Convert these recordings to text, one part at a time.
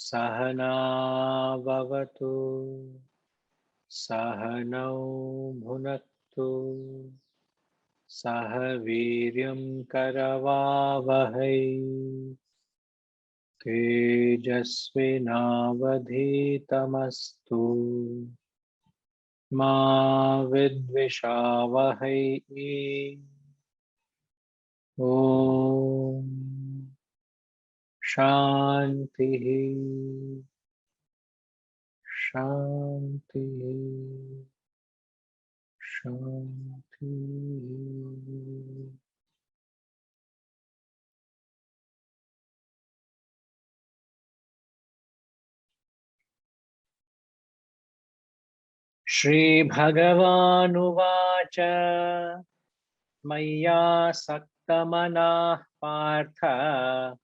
Sahana Bhavatu Sahanau Bhunaktu Sahaviryam Karavavahai Tejasvinavadhitamastu Ma Vidvishavahai Om Shanti Shanti Shanti. Shri Bhagavanuvacha Maya Saktamanah Partha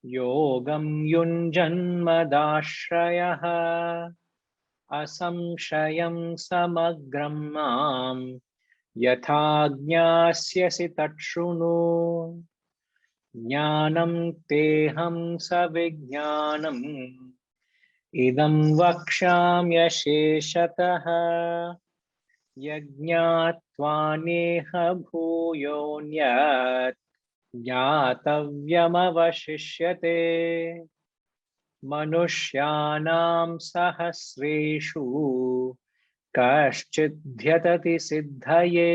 Yogam Yunjanmadashrayah Asamshayam Samagram Mam Yatha Jnasyasi Tatshunu Jnanam Teham Savijnanam Idam Vakshamyasheshatah Yajñātvāneha bhūyonyat Jnātavyamavashishyate Manushyanam sahasreshu Kaśchidhyatati siddhaye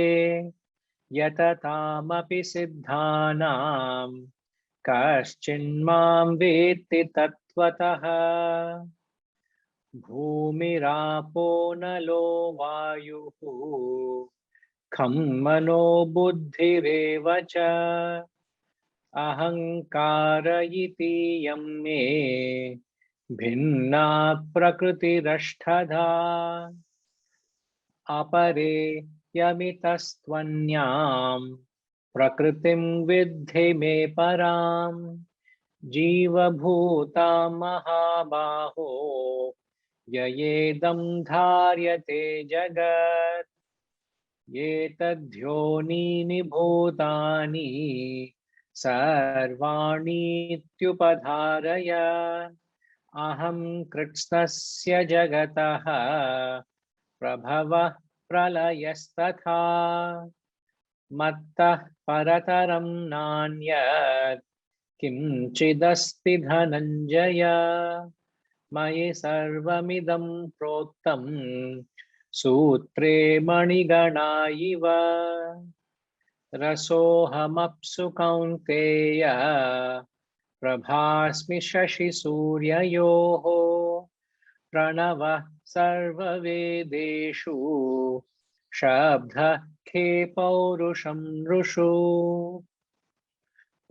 Yatatamapi siddhanam Kaśchinmam vetti tattvataha Bhumirapo nalo vayuhu Kham mano buddhireva cha Ahankara iti yamme Bhinna prakritirashtadha Apare yamitastvanyam Prakritim vidhi me param Jiva bhuta mahabaho Yayedam dharyate jagat Yetadhyonini bhutani Sarvani tyupadharaya Aham kritsnasya jagataha Prabhava pralayastatha Mattah parataram nanyat Kimchidasti dhananjaya Mayi sarvamidam prottam Sutre manigana iva Rasohamapsu kaunteya Prabhasmi shashi suryayoho Pranava sarva vedeshu Shabdha khe paurusham rushu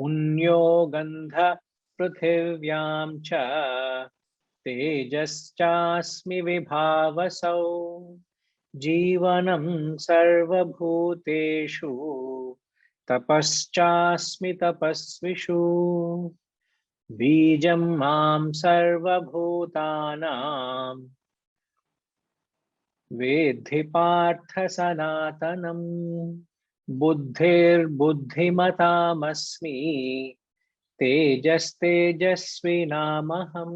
Unyo gandha pruthivyam cha Tejaschasmi vibhavasau Jivanam sarva bhuteshu Tapaschasmi tapasvishu Bijam mam sarva bhutanam Vedhi partha sanatanam Buddhir buddhimatamasmi Tejas tejasvinamaham.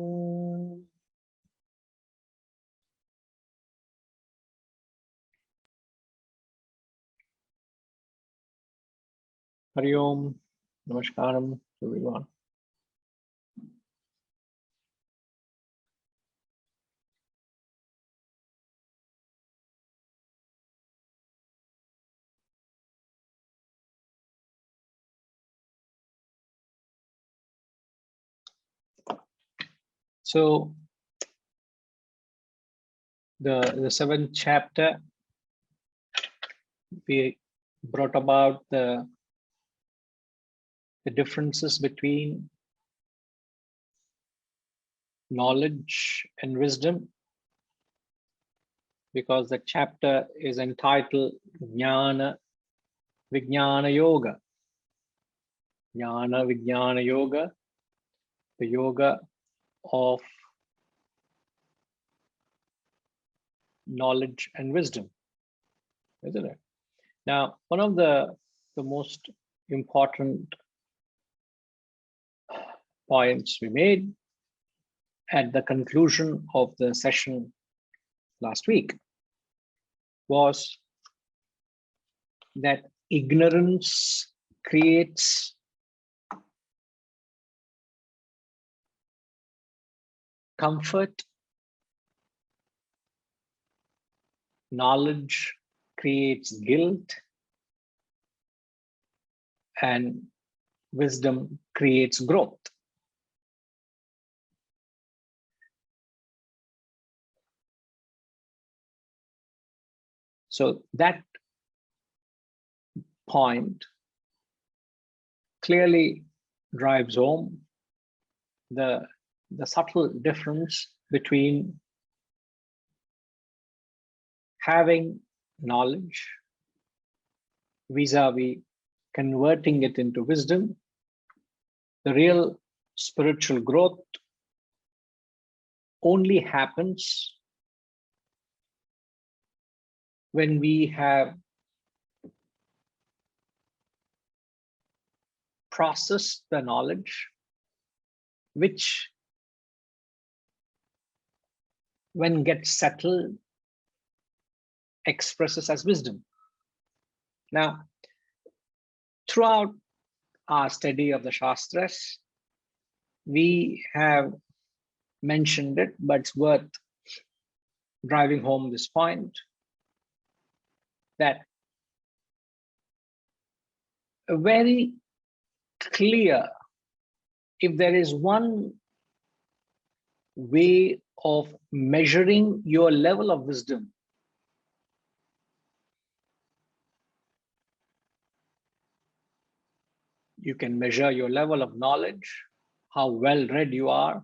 Hari Om, Namaskaram, everyone. So, the seventh chapter, we brought about the differences between knowledge and wisdom, because the chapter is entitled Jnana Vijnana Yoga. Jnana Vijnana Yoga, the yoga of knowledge and wisdom, isn't it? Now, one of the most important points we made at the conclusion of the session last week was that ignorance creates comfort, knowledge creates guilt, and wisdom creates growth. So that point clearly drives home the subtle difference between having knowledge vis-a-vis converting it into wisdom. The real spiritual growth only happens when we have processed the knowledge, which when gets settled expresses as wisdom. Now, throughout our study of the Shastras, we have mentioned it, but it's worth driving home this point, that a very clear, if there is one way of measuring your level of wisdom, you can measure your level of knowledge, how well read you are,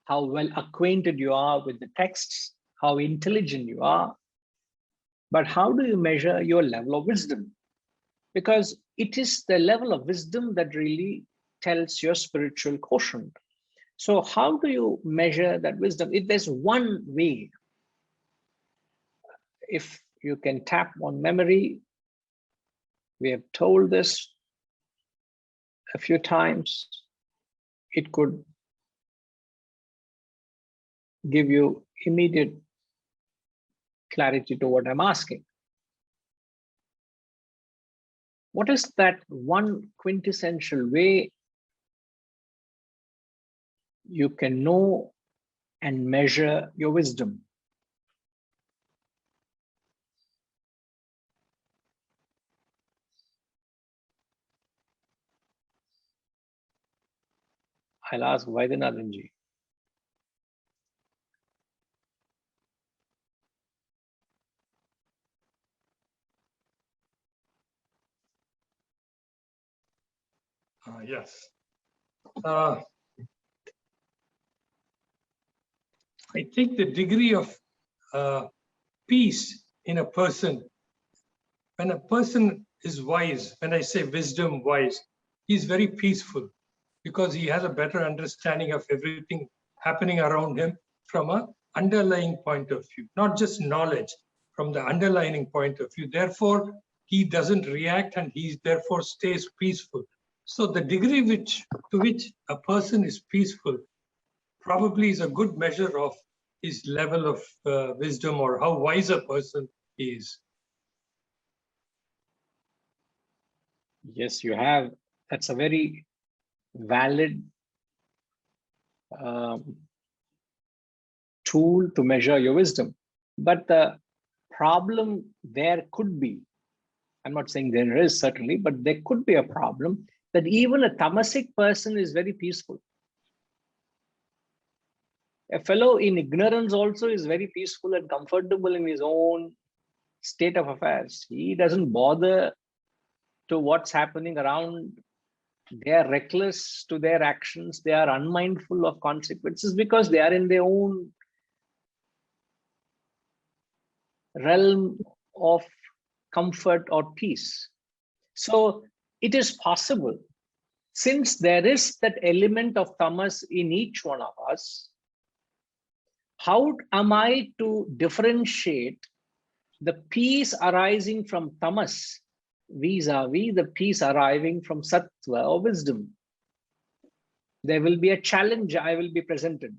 how well acquainted you are with the texts, how intelligent you are. But how do you measure your level of wisdom? Because it is the level of wisdom that really tells your spiritual quotient. So how do you measure that wisdom? If there's one way, if you can tap on memory, we have told this a few times, it could give you immediate clarity to what I'm asking. What is that one quintessential way you can know and measure your wisdom? I'll ask Vaidyanathanji. Yes. I think the degree of peace in a person, when a person is wise, when I say wisdom wise, he's very peaceful because he has a better understanding of everything happening around him from an underlying point of view, not just knowledge, from the underlying point of view. Therefore, he doesn't react and he therefore stays peaceful. So the degree to which a person is peaceful probably is a good measure of his level of wisdom or how wise a person is. Yes, you have. That's a very valid tool to measure your wisdom. But the problem there could be, I'm not saying there is certainly, but there could be a problem that even a tamasic person is very peaceful. A fellow in ignorance also is very peaceful and comfortable in his own state of affairs. He doesn't bother to what's happening around. They are reckless to their actions. They are unmindful of consequences because they are in their own realm of comfort or peace. So it is possible, since there is that element of tamas in each one of us, how am I to differentiate the peace arising from tamas vis-a-vis the peace arriving from sattva or wisdom? There will be a challenge I will be presented.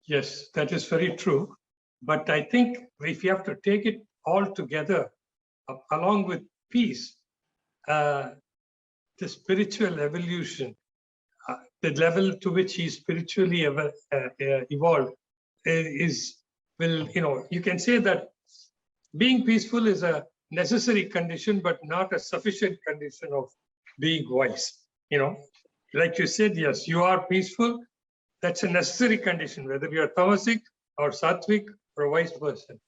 Yes, that is very true. But I think if you have to take it all together, along with peace, the spiritual evolution, the level to which he spiritually evolved you can say that being peaceful is a necessary condition, but not a sufficient condition of being wise. Like you said, yes, you are peaceful. That's a necessary condition, whether you're tamasic or sattvic or a wise person.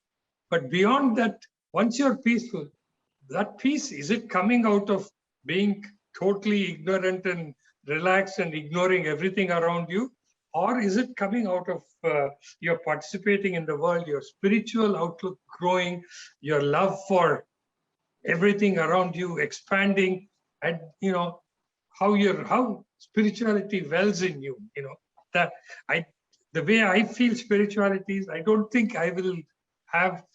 But beyond that, once you're peaceful, that peace, is it coming out of being totally ignorant and relaxed and ignoring everything around you? Or is it coming out of your participating in the world, your spiritual outlook growing, your love for everything around you expanding, and how spirituality wells in you? That the way I feel spirituality is, I don't think I will have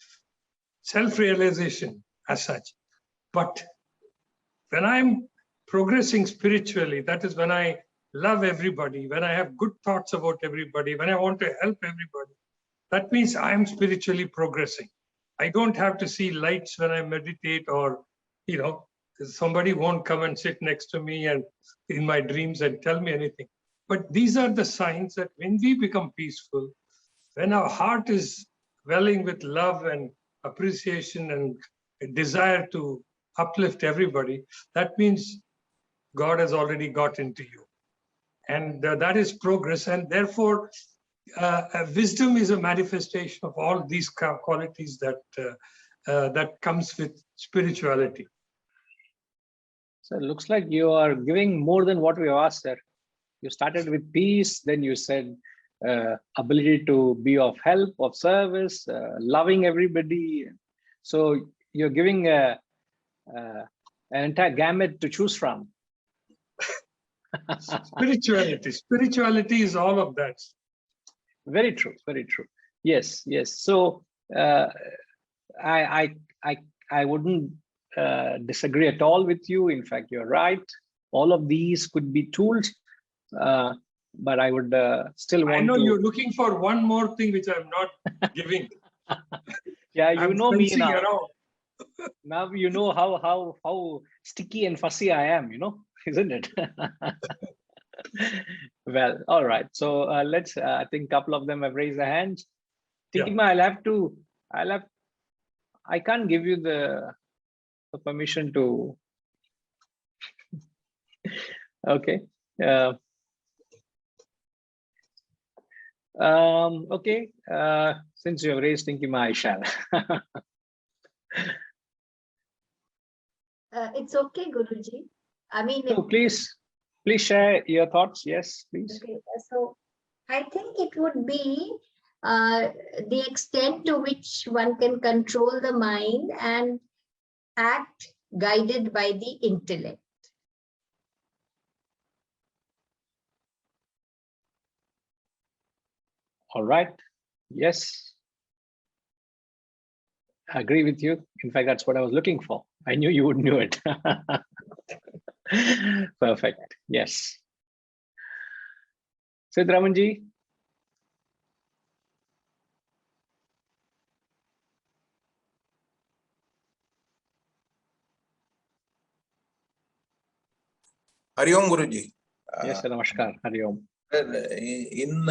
self-realization as such. But when I'm progressing spiritually, that is when I love everybody, when I have good thoughts about everybody, when I want to help everybody, that means I'm spiritually progressing. I don't have to see lights when I meditate, or, somebody won't come and sit next to me and in my dreams and tell me anything. But these are the signs that when we become peaceful, when our heart is welling with love and appreciation and a desire to uplift everybody, that means God has already got into you. And that is progress. And therefore, wisdom is a manifestation of all these qualities that comes with spirituality. So it looks like you are giving more than what we asked, sir. You started with peace, then you said ability to be of help, of service, loving everybody. So you're giving an entire gamut to choose from. Spirituality is all of that. Very true, very true. Yes, yes. So I wouldn't disagree at all with you. In fact, you're right. All of these could be tools, but I would still want to. I know you're looking for one more thing which I'm not giving. Yeah, you know me now. Around. Now you know how sticky and fussy I am, isn't it? Well, all right. So let's. I think a couple of them have raised their hands. Tikima, yeah. I can't give you the permission to. Okay. Okay. Since you have raised Tikima, I shall. It's okay, Guruji. I mean, no, please share your thoughts. Yes, please. Okay, so I think it would be the extent to which one can control the mind and act guided by the intellect. All right. Yes. I agree with you. In fact, that's what I was looking for. I knew you would know it. Perfect. Yes. Sidramanji. Hari Om Guruji. Yes, namaskar. Hari Om. In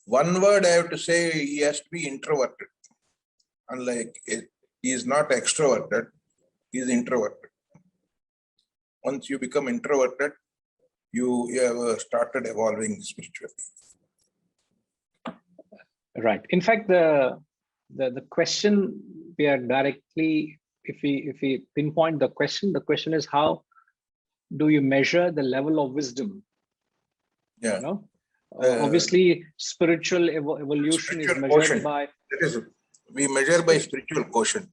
one word, I have to say he has to be introverted. Unlike he is not extroverted, he is introverted. Once you become introverted, you have started evolving spiritually. Right. In fact, the question we are directly, if we pinpoint the question is how do you measure the level of wisdom? Yeah. Obviously, spiritual evolution is measured quotient. by. We measure by spiritual quotient.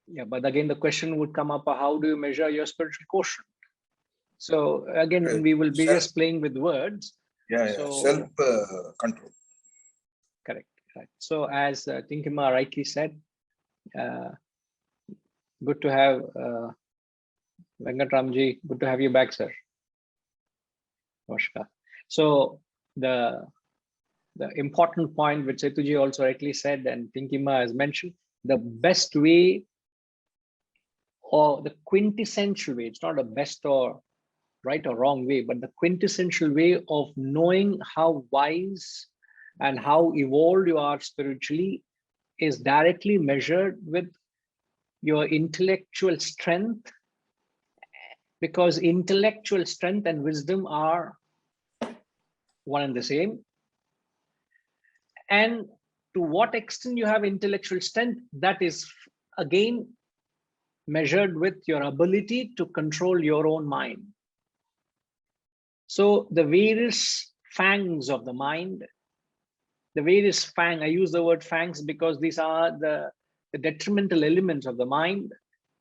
Yeah, but again, the question would come up: how do you measure your spiritual quotient? So again, we will be just playing with words. Yeah, so, self control. Correct. Right. So as Tinkima rightly said, good to have Venkatramji. Good to have you back, sir. Namaskar. So the the important point which Setuji also rightly said and Pinkima has mentioned, the best way or the quintessential way, it's not a best or right or wrong way, but the quintessential way of knowing how wise and how evolved you are spiritually is directly measured with your intellectual strength, because intellectual strength and wisdom are one and the same. And to what extent you have intellectual strength, that is again measured with your ability to control your own mind. So the various fangs of the mind, the various fang, I use the word fangs because these are the detrimental elements of the mind.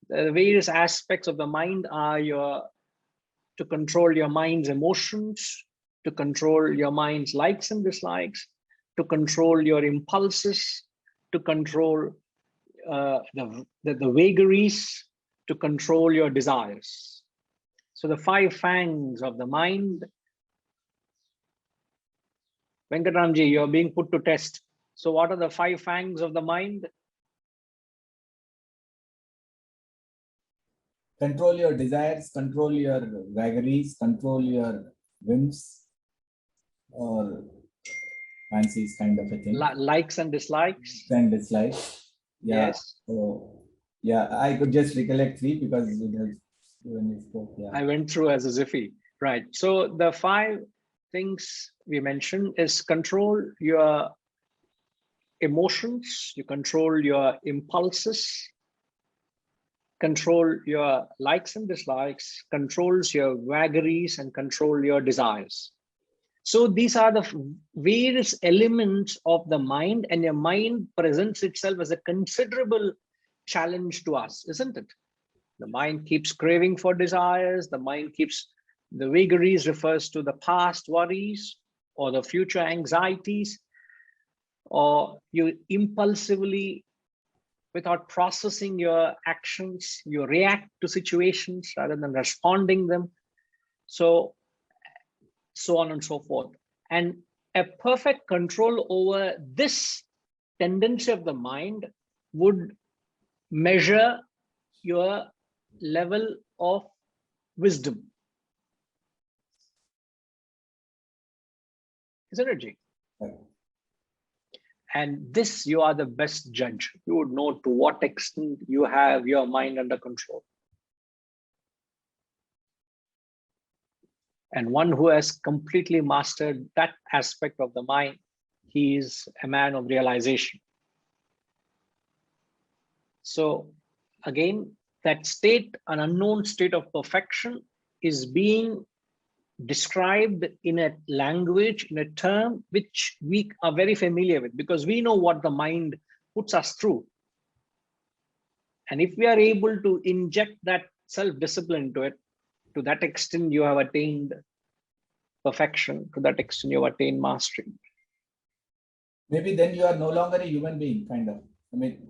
The various aspects of the mind are to control your mind's emotions, to control your mind's likes and dislikes, to control your impulses, to control the vagaries, to control your desires. So the 5 fangs of the mind. Venkatramji, you're being put to test. So what are the 5 fangs of the mind? Control your desires, control your vagaries, control your whims or fancies, kind of a thing. Likes and dislikes. And dislikes. Yeah. Yes. So yeah, I could just recollect 3 because it has, when you spoke. Yeah. I went through as a ziffy. Right. So the 5 things we mentioned is control your emotions, you control your impulses, control your likes and dislikes, controls your vagaries, and control your desires. So these are the various elements of the mind, and your mind presents itself as a considerable challenge to us, isn't it? The mind keeps craving for desires, the mind keeps, the vagaries refers to the past worries or the future anxieties, or you impulsively, without processing your actions, you react to situations rather than responding them. So on and so forth. And a perfect control over this tendency of the mind would measure your level of wisdom. Isn't it, Ji? Right. And this, you are the best judge. You would know to what extent you have your mind under control. And one who has completely mastered that aspect of the mind, he is a man of realization. So again, that state, an unknown state of perfection, is being described in a language, in a term which we are very familiar with, because we know what the mind puts us through. And if we are able to inject that self-discipline into it, to that extent you have attained perfection, to that extent you have attained mastery. Maybe then you are no longer a human being, kind of. I mean,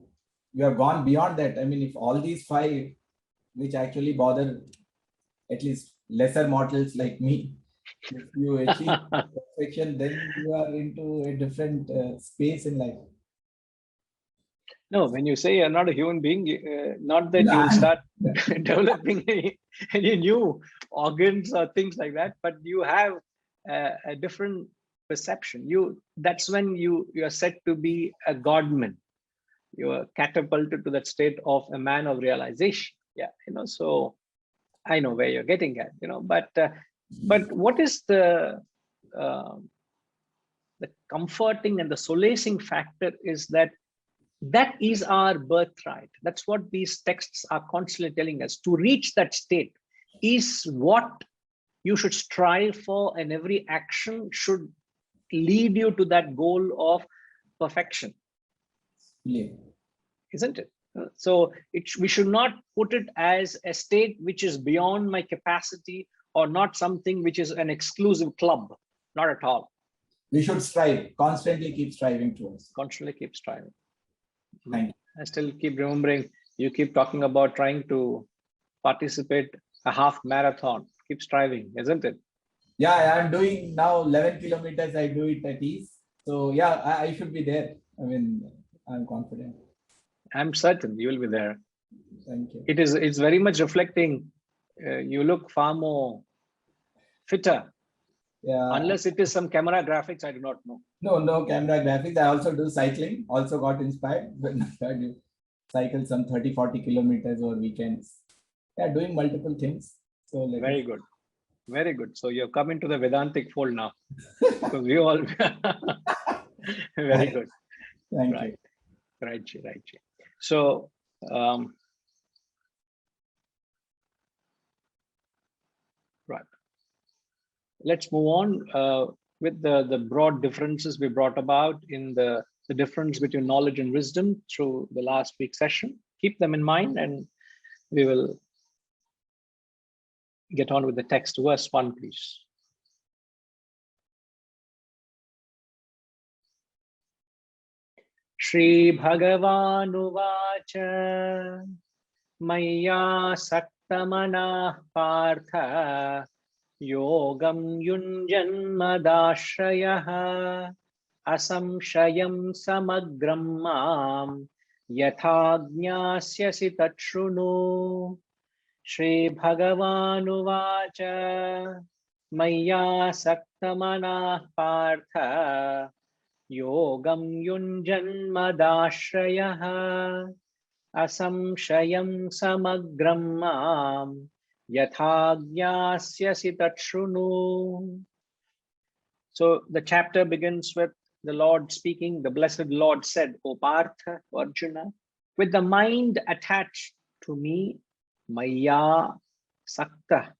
you have gone beyond that. I mean, if all these 5, which actually bother at least lesser mortals like me, if you achieve perfection, then you are into a different space in life. No, when you say you're not a human being, not that you start developing any new organs or things like that, but you have a different perception. That's when you are said to be a godman. You are catapulted to that state of a man of realization. Yeah, so I know where you're getting at, but what is the comforting and the solacing factor is that is our birthright. That's what these texts are constantly telling us. To reach that state is what you should strive for, and every action should lead you to that goal of perfection. Yeah. Isn't it? So we should not put it as a state which is beyond my capacity, or not something which is an exclusive club. Not at all. We should strive, constantly keep striving towards. Constantly keep striving. Thank you. I still keep remembering, you keep talking about trying to participate a half marathon. Keep striving, isn't it? Yeah, I'm doing now 11 kilometers. I do it at ease. So yeah, I should be there. I mean, I'm confident. I'm certain you will be there. Thank you. It's very much reflecting. You look far more fitter. Yeah. Unless it is some camera graphics, I do not know. No camera graphics. I also do cycling. Also got inspired, but I do cycle some 30-40 kilometers over weekends. Yeah, doing multiple things. So Very good. Very good. So you're coming to the Vedantic fold now. So we all very good. Thank Right. you. Right. So right. Let's move on with the broad differences we brought about in the difference between knowledge and wisdom through the last week's session. Keep them in mind, and we will get on with the text. Verse 1, please. Shri Bhagavanuvacha Maya Saktamana Partha Yogam Yunjanmadashrayah Asamshayam Samagram Mam Yathajñāsyasi Tatshṛṇu. Shri Bhagavanuvacha Maya Saktamana Partha Yogam Yunjanmadashrayah Asamshayam Samagram Mam Yathajñāsyasi Tatshṛṇu. So the chapter begins with the Lord speaking. The blessed Lord said, O Partha, Arjuna, with the mind attached to me, Maya Sakta,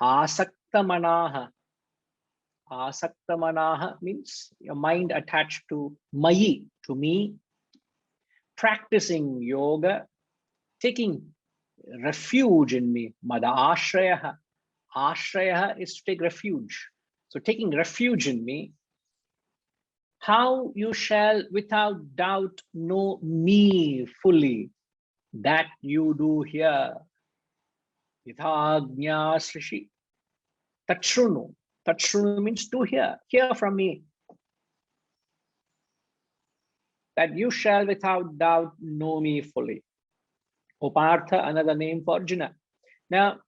Asakta Manaha. Asakta Manaha means your mind attached to Mayi, to me, practicing yoga, taking refuge in me. Mada Ashrayaha. Ashrayaha is to take refuge. So taking refuge in me, how you shall without doubt know me fully, that you do here. Yathajñā srishi. Tatshṛṇu. Tatshṛṇu means to hear. Hear from me. That you shall without doubt know me fully. O Partha, another name for Arjuna. Now,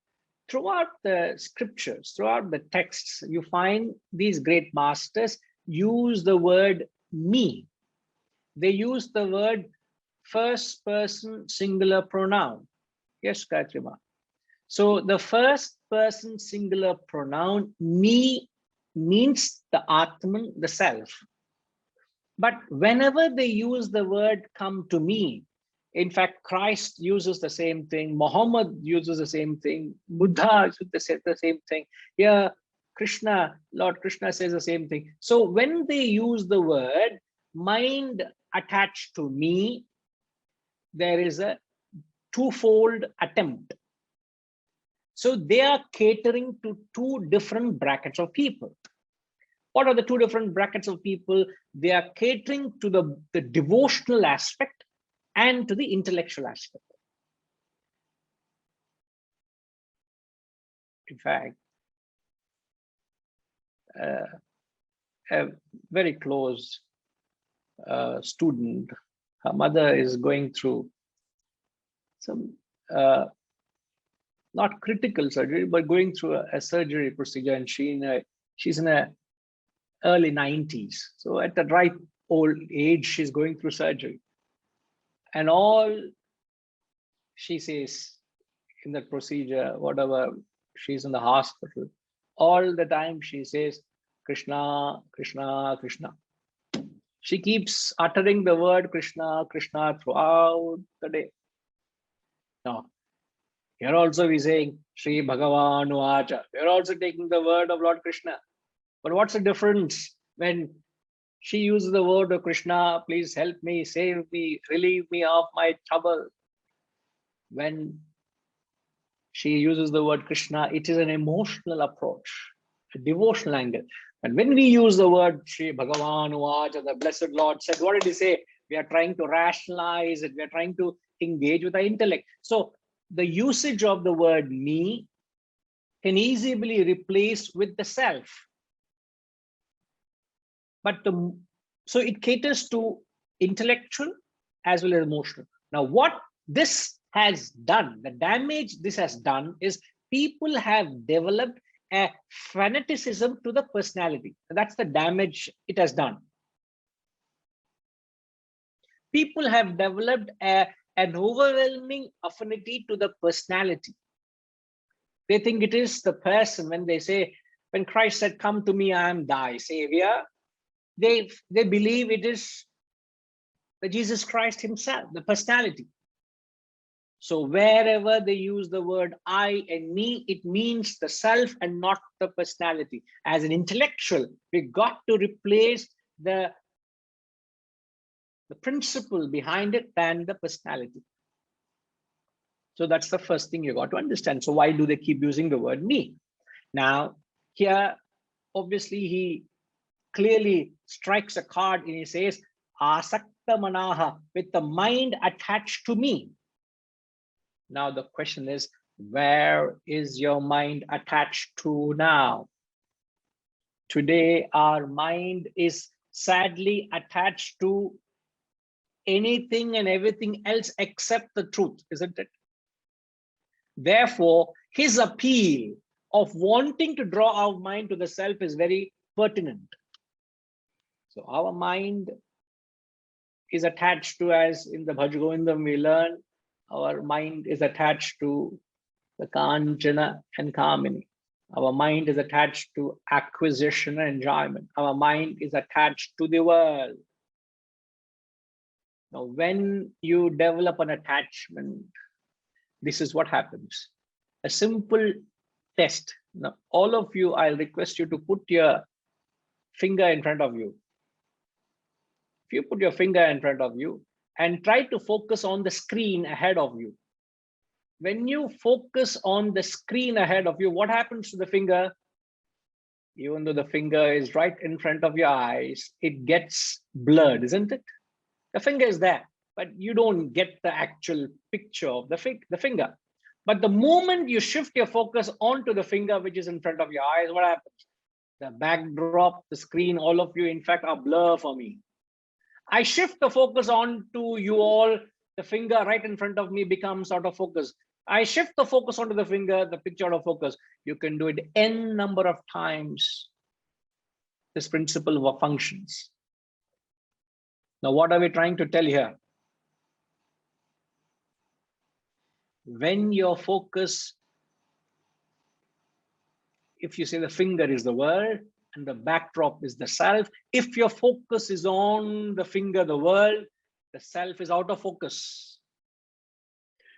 throughout the scriptures, throughout the texts, you find these great masters use the word me. They use the word first person singular pronoun. Yes, Katrima. So the first person singular pronoun me means the Atman, the self. But whenever they use the word come to me, in fact, Christ uses the same thing, Muhammad uses the same thing, Buddha uses the same thing. Here, Krishna, Lord Krishna says the same thing. So when they use the word mind attached to me, there is a twofold attempt. So they are catering to two different brackets of people. What are the two different brackets of people? They are catering to the devotional aspect and to the intellectual aspect. In fact, a very close student, her mother is going through some not critical surgery, but going through a surgery procedure, and she's in a early 90s. So at the ripe old age, she's going through surgery. And all she says in that procedure, whatever, she's in the hospital, all the time she says, Krishna, Krishna, Krishna. She keeps uttering the word Krishna, Krishna throughout the day. Now, here also we're saying, Shri Bhagavanu Acha. We're also taking the word of Lord Krishna. But what's the difference when she uses the word of Krishna, please help me, save me, relieve me of my trouble. When she uses the word Krishna, it is an emotional approach, a devotional angle. And when we use the word Shri Bhagavan Uvacha, the blessed Lord said, what did he say? We are trying to rationalize it. We are trying to engage with our intellect. So the usage of the word me can easily be replaced with the self. But So it caters to intellectual as well as emotional. Now, what this has done, the damage this has done is people have developed a fanaticism to the personality. That's the damage it has done. People have developed an overwhelming affinity to the personality. They think it is the person. When they say, when Christ said, "Come to me, I am thy Savior," they believe it is the Jesus Christ himself, the personality. So wherever they use the word I and me, it means the self and not the personality. As an intellectual, we got to replace the principle behind it than the personality. So that's the first thing you got to understand. So why do they keep using the word me? Now, here, obviously, he clearly strikes a card and he says, asakta manaha, with the mind attached to me. Now the question is, where is your mind attached to now? Today, our mind is sadly attached to anything and everything else except the truth, isn't it? Therefore, his appeal of wanting to draw our mind to the self is very pertinent. So our mind is attached to, as in the Bhaj Govindam we learn, our mind is attached to the Kanchana and Kamini. Our mind is attached to acquisition and enjoyment. Our mind is attached to the world. Now, when you develop an attachment, this is what happens. A simple test. Now, all of you, I'll request you to put your finger in front of you. If you put your finger in front of you and try to focus on the screen ahead of you. When you focus on the screen ahead of you, what happens to the finger? Even though the finger is right in front of your eyes, it gets blurred, isn't it? The finger is there, but you don't get the actual picture of the finger. But the moment you shift your focus onto the finger, which is in front of your eyes, what happens? The backdrop, the screen, all of you, in fact, are blur for me. I shift the focus on to you all, the finger right in front of me becomes out of focus. I shift the focus onto the finger, the picture out of focus. You can do it n number of times. This principle functions. Now, what are we trying to tell here? When your focus, if you say the finger is the world and the backdrop is the self, if your focus is on the finger, the world, the self is out of focus.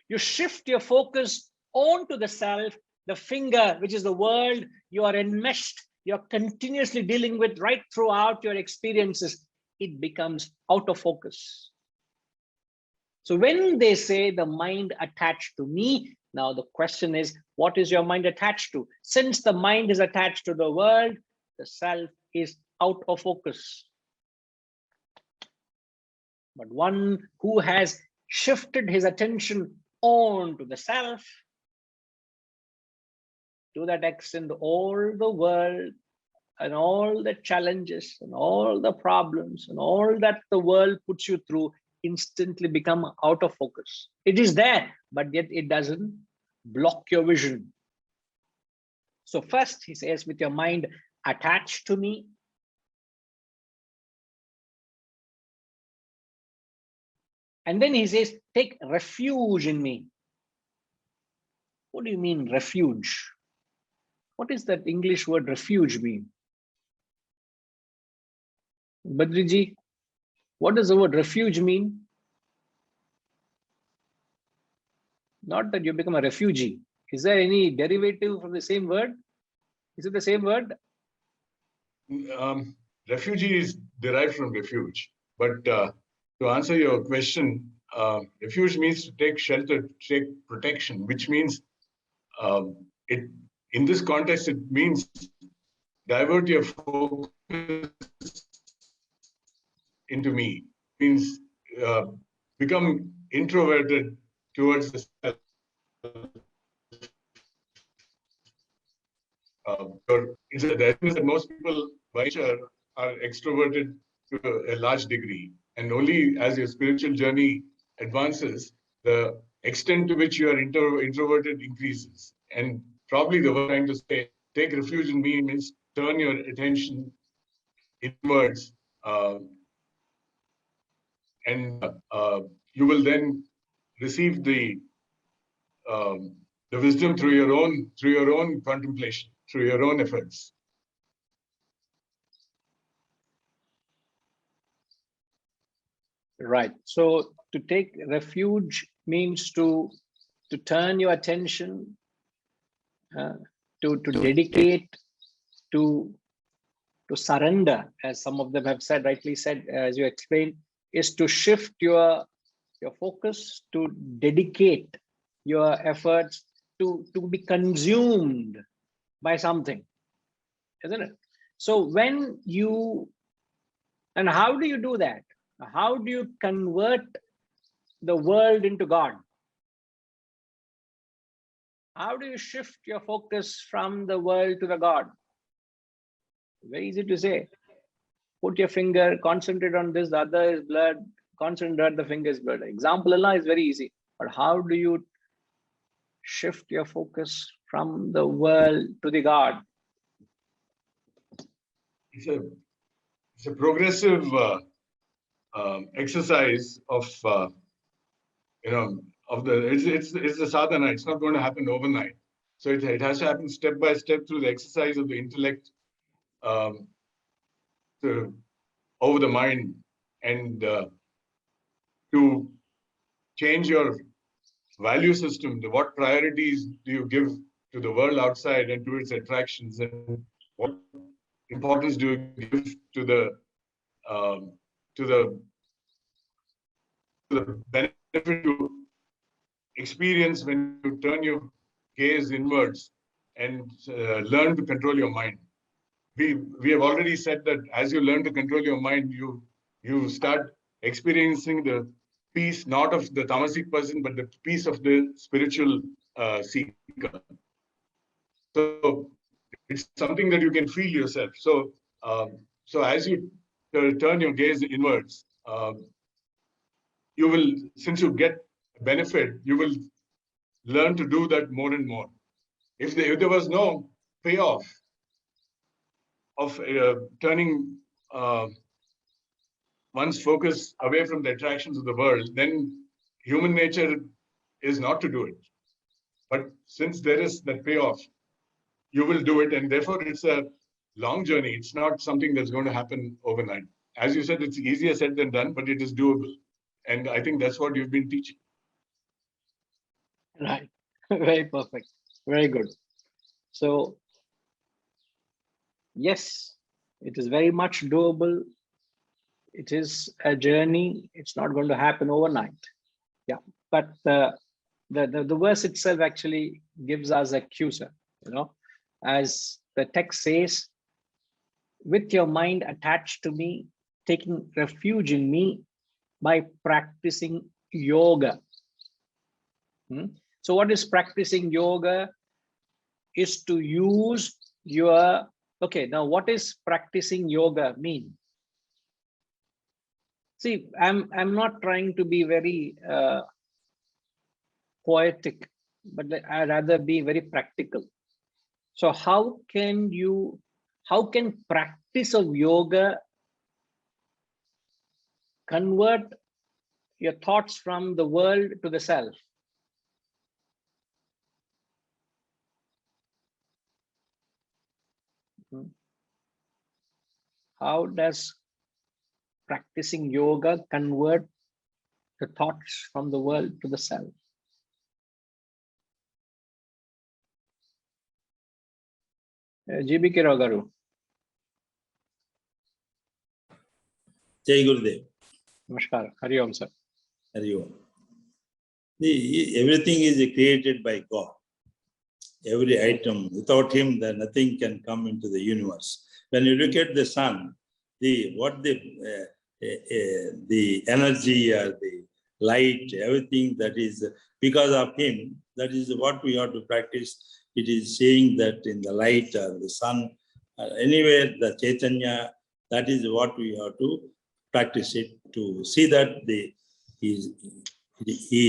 You shift your focus onto the self, the finger, which is the world, you are enmeshed, you're continuously dealing with right throughout your experiences, it becomes out of focus. So when they say the mind attached to me, now the question is, what is your mind attached to? Since the mind is attached to the world, the self is out of focus. But one who has shifted his attention on to the self, to that extent, all the world and all the challenges and all the problems and all that the world puts you through instantly become out of focus. It is there, but yet it doesn't block your vision. So first he says, with your mind attached to me, and then he says, take refuge in me. What do you mean refuge? What is that English word refuge mean? Badriji, what does the word refuge mean? Not that you become a refugee. Is there any derivative from the same word? Is it the same word? Refugee is derived from refuge. But to answer your question, refuge means to take shelter, take protection, which means in this context, it means divert your focus into me. It means become introverted towards the self. It's that most people by nature are extroverted to a large degree. And only as your spiritual journey advances, the extent to which you are introverted increases. And probably the word I'm trying to say, take refuge in me, means turn your attention inwards, and you will then receive the wisdom through your own contemplation, through your own efforts. Right. So to take refuge means to turn your attention, to dedicate, to surrender, as some of them have said, rightly said, as you explained, is to shift your focus, to dedicate your efforts, to be consumed by something, isn't it? So when you, and how do you do that? How do you convert the world into God? How do you shift your focus from the world to the God? Very easy to say. Put your finger, concentrate on this, the other is blood, concentrate on the finger is blood. Example Allah is very easy. But how do you shift your focus from the world to the God? It's a progressive exercise of it's the sadhana. It's not going to happen overnight. So it has to happen step by step through the exercise of the intellect over the mind, and to change your value system. What priorities do you give to the world outside and to its attractions, and what importance do you give to the benefit you experience when you turn your gaze inwards and learn to control your mind. We have already said that as you learn to control your mind, you start experiencing the peace not of the tamasic person, but the peace of the spiritual seeker. So it's something that you can feel yourself. So as you turn your gaze inwards, you will, since you get benefit, you will learn to do that more and more. If there was no payoff of turning one's focus away from the attractions of the world, then human nature is not to do it. But since there is that payoff, you will do it, and therefore it's a long journey. It's not something that's going to happen overnight. As you said, it's easier said than done, but it is doable. And I think that's what you've been teaching. Right. Very perfect. Very good. So, yes, it is very much doable. It is a journey. It's not going to happen overnight. Yeah. But the verse itself actually gives us a cue, sir. As the text says, with your mind attached to me, taking refuge in me by practicing yoga. So what is practicing yoga? Is to use your, okay, now what is practicing yoga mean? See, I'm not trying to be very poetic, but I'd rather be very practical. So how can practice of yoga convert your thoughts from the world to the self? How does practicing yoga convert the thoughts from the world to the self? G.B. Kiragaru. Jai Gurudev. Namaskar. Hari Om, sir. Hari Om. Everything is created by God. Every item, without him, then nothing can come into the universe. When you look at the sun, the energy or the light, everything that is because of him, that is what we have to practice. It is saying that in the light or the sun, anywhere the Chaitanya, that is what we have to practice it, to see that he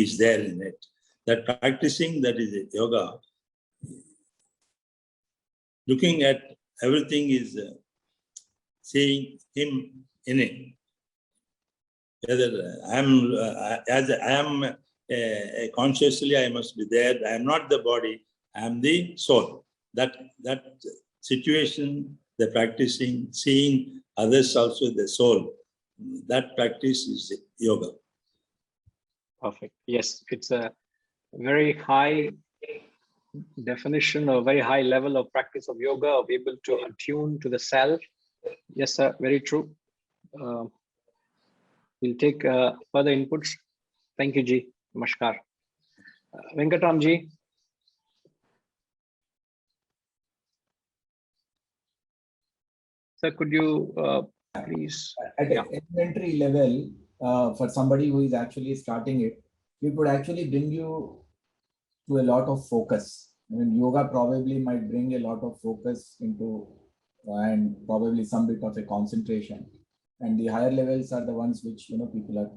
is there in it. That practicing, that is a yoga. Looking at everything is seeing him in it. Whether as I am consciously, I must be there. I am not the body. I am the soul. That situation, the practicing, seeing others also the soul, that practice is yoga. Perfect. Yes, it's a very high definition or very high level of practice of yoga, of able to attune to the self. Yes, sir, very true. We'll take further inputs. Thank you, Ji. Namaskar. Venkatam Ji. Sir, could you please? At an elementary level, for somebody who is actually starting it, it would actually bring you to a lot of focus. I mean, yoga probably might bring a lot of focus into and probably some bit of a concentration. And the higher levels are the ones which, people are,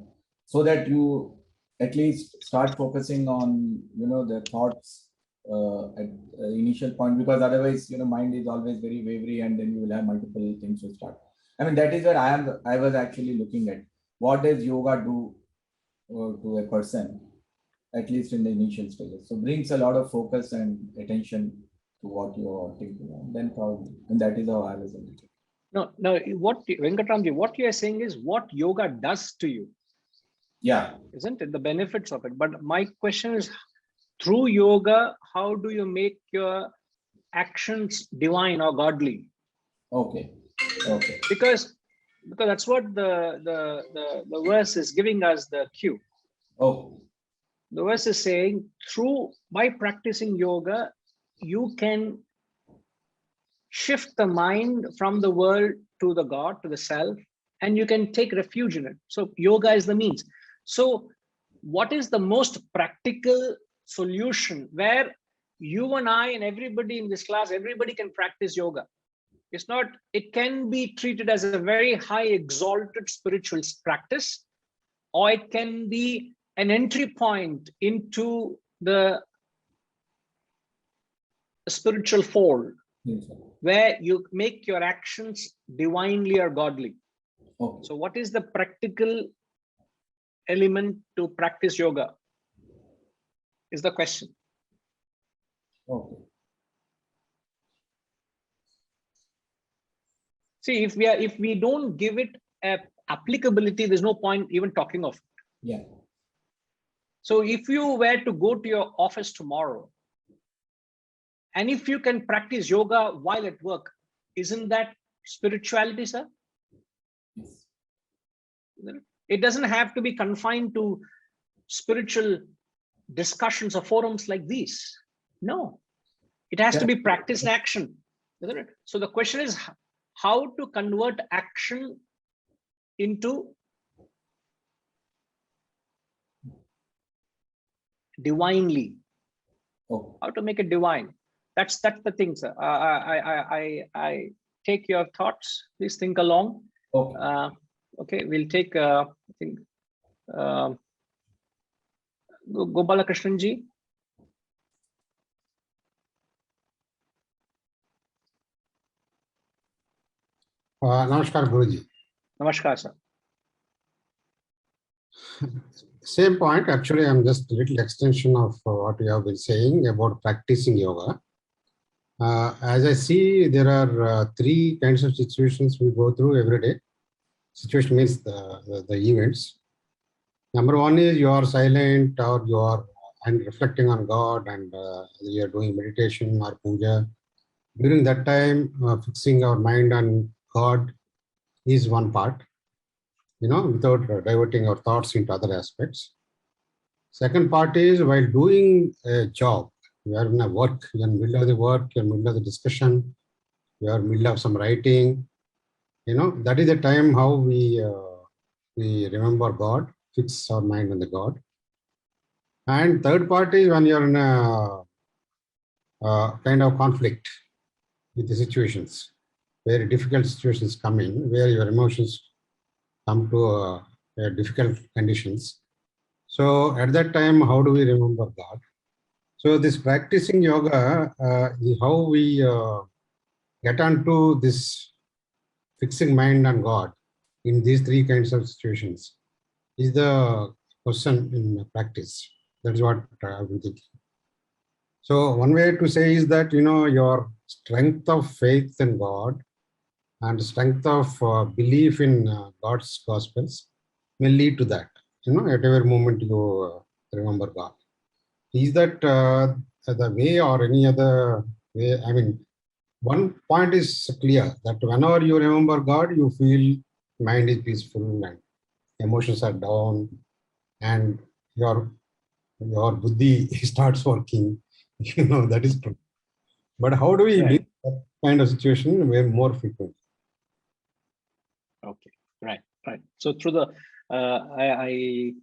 so that you at least start focusing on, the thoughts at the initial point, because otherwise, mind is always very wavery and then you will have multiple things to start. I mean, that is where I was actually looking at. What does yoga do to a person, at least in the initial stages? So brings a lot of focus and attention to what you are thinking, and then probably, and that is how I was looking. No, what Venkatamji, what you are saying is what yoga does to you. Yeah. Isn't it? The benefits of it. But my question is, through yoga, how do you make your actions divine or godly? Okay. Because that's what the verse is giving us the cue. Oh. The verse is saying, by practicing yoga, you can shift the mind from the world to the God, to the self, and you can take refuge in it. So yoga is the means. So what is the most practical solution where you and I and everybody in this class, everybody can practice yoga? It's not, it can be treated as a very high exalted spiritual practice, or it can be an entry point into the spiritual fold, where you make your actions divinely or godly. Okay. So what is the practical element to practice yoga is the question. Okay. See, if we don't give it a applicability, there's no point even talking of it. Yeah. So if you were to go to your office tomorrow, and if you can practice yoga while at work, isn't that spirituality, sir? Yes. It doesn't have to be confined to spiritual discussions or forums like these. No, it has to be practice in action, isn't it? So the question is how to convert action into divinely. Oh. How to make it divine. That's the thing, sir. I take your thoughts. Please think along. Okay. Okay, we'll take I think Gopalakrishnan ji. Namaskar, Guruji. Namaskar, sir. Same point. Actually, I'm just a little extension of what you have been saying about practicing yoga. As I see, there are three kinds of situations we go through every day. Situation means the events. Number one is you are silent or you are reflecting on God, and you are doing meditation or puja. During that time, fixing our mind on God is one part, without diverting our thoughts into other aspects. Second part is while doing a job, you are in a work, you are in the middle of the work, you are in the middle of the discussion, you are in the middle of some writing. That is the time how we remember God, fix our mind on the God. And third part is when you are in a kind of conflict with the situations, very difficult situations come in, where your emotions come to difficult conditions. So at that time, how do we remember God? So this practicing yoga is how we get onto this fixing mind on God in these three kinds of situations is the question in practice. That's what I've been thinking. So one way to say is that, your strength of faith in God and strength of belief in God's gospels may lead to that, at every moment you remember God. Is that the way or any other way? I mean, one point is clear that whenever you remember God, you feel mind is peaceful and emotions are down and your buddhi starts working. That is true. But how do we Right. make that kind of situation where more frequent? Okay, right. So through the, I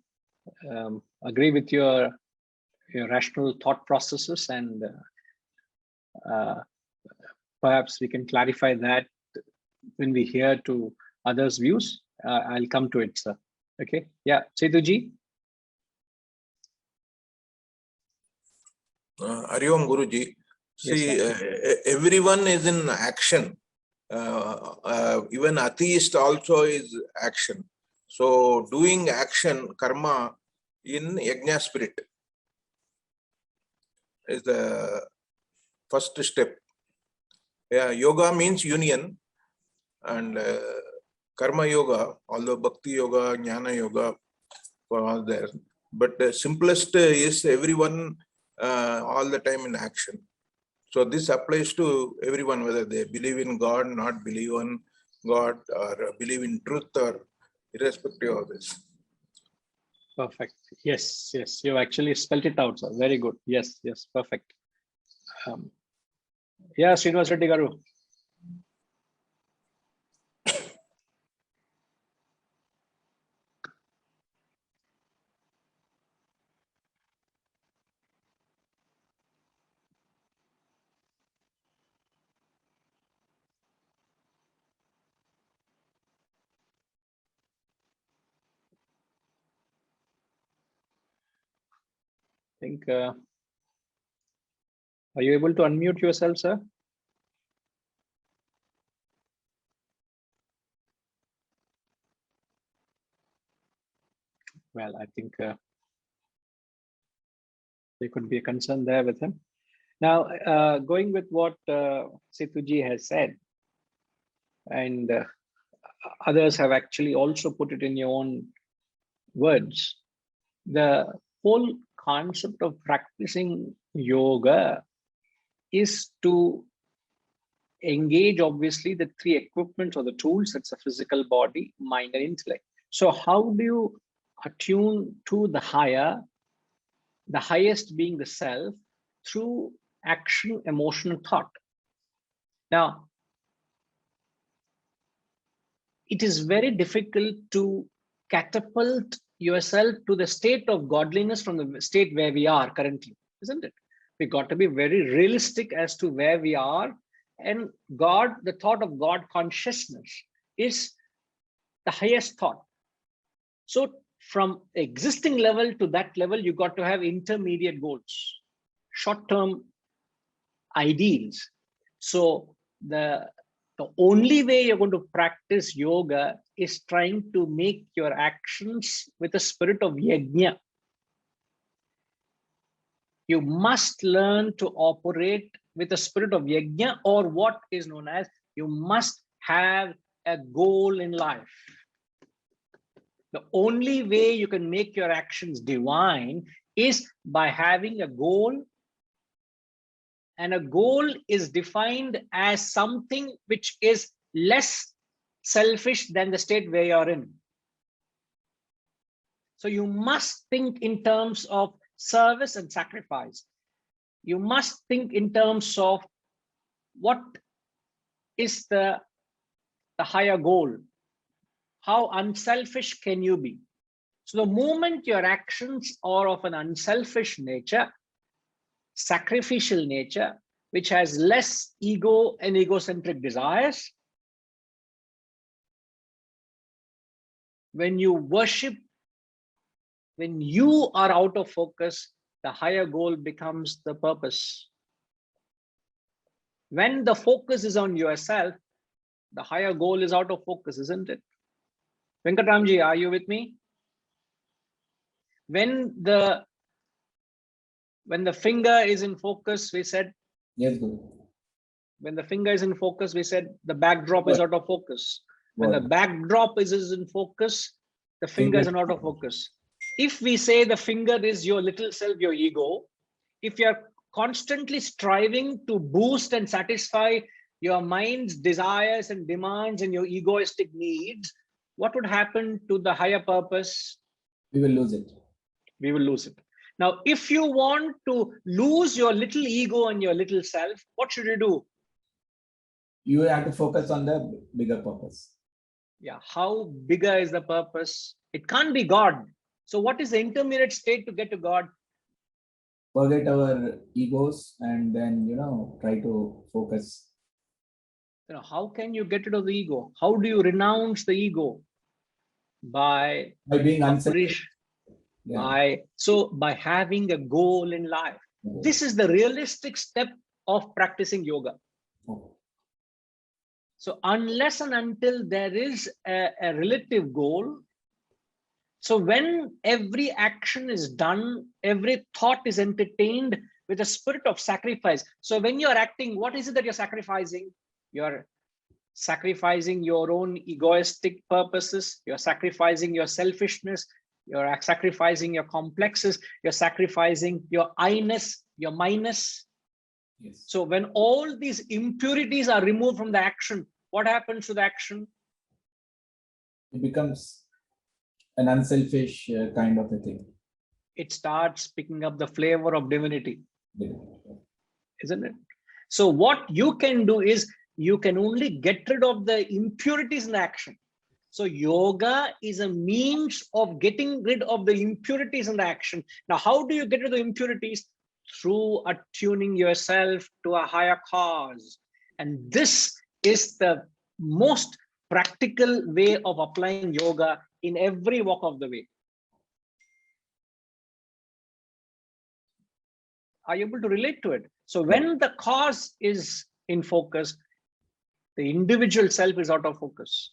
agree with your rational thought processes, and perhaps we can clarify that when we hear to others' views. I'll come to it, sir. Okay, yeah, Setuji. Hari Om Guruji. See, everyone is in action. Even atheist also is action. So doing action, karma, in yajna spirit is the first step. Yeah, yoga means union, and karma yoga, although bhakti yoga, jnana yoga, for all there. But the simplest is everyone all the time in action. So this applies to everyone, whether they believe in God, not believe in God, or believe in truth, or irrespective of this. Perfect. Yes. You actually spelled it out, sir. Very good. Yes. Perfect. Yeah, Srinivas Reddy Garu. I think, are you able to unmute yourself, sir? Well, I think there could be a concern there with him. Now, going with what Setuji has said, and others have actually also put it in your own words, the whole concept of practicing yoga is to engage, obviously, the three equipments or the tools. That's a physical body, mind, and intellect. So how do you attune to the higher, the highest being the self, through action, emotion, and thought? Now, it is very difficult to catapult yourself to the state of godliness from the state where we are currently, isn't it? We got to be very realistic as to where we are. And God, the thought of God consciousness is the highest thought. So from existing level to that level, you got to have intermediate goals, short-term ideals. So the only way you're going to practice yoga is trying to make your actions with a spirit of yajna. You must learn to operate with a spirit of yajna, or what is known as, you must have a goal in life. The only way you can make your actions divine is by having a goal. And a goal is defined as something which is less selfish than the state where you're in. So you must think in terms of service and sacrifice. You must think in terms of what is the higher goal. How unselfish can you be? So the moment your actions are of an unselfish nature, sacrificial nature, which has less ego and egocentric desires, When you worship, when you are out of focus, the higher goal becomes the purpose. When the focus is on yourself, the higher goal is out of focus, isn't it? Venkatramji, are you with me? When the finger is in focus, we said, Yes, Guru. when the finger is in focus, we said the backdrop is out of focus. When the backdrop is in focus, the finger is out of focus. If we say the finger is your little self, your ego, if you're constantly striving to boost and satisfy your mind's desires and demands and your egoistic needs, what would happen to the higher purpose? We will lose it. We will lose it. Now, if you want to lose your little ego and your little self, what should you do? You have to focus on the bigger purpose. Yeah, how bigger is the purpose? It can't be God. So what is the intermediate state to get to God? Forget our egos and then, try to focus. How can you get rid of the ego? How do you renounce the ego? By being unselfish. Yeah. By having a goal in life. Okay. This is the realistic step of practicing yoga. Okay. So unless and until there is a relative goal, so when every action is done, every thought is entertained with a spirit of sacrifice. So when you're acting, what is it that you're sacrificing? You're sacrificing your own egoistic purposes. You're sacrificing your selfishness. You're sacrificing your complexes. You're sacrificing your I-ness, your minus. Yes. So when all these impurities are removed from the action, what happens to the action? It becomes an unselfish kind of a thing. It starts picking up the flavor of divinity, Yeah. isn't it? So what you can do is you can only get rid of the impurities in the action. So yoga is a means of getting rid of the impurities in the action. Now, how do you get rid of the impurities? Through attuning yourself to a higher cause. And this is the most practical way of applying yoga in every walk of the way. Are you able to relate to it? So when the cause is in focus, the individual self is out of focus.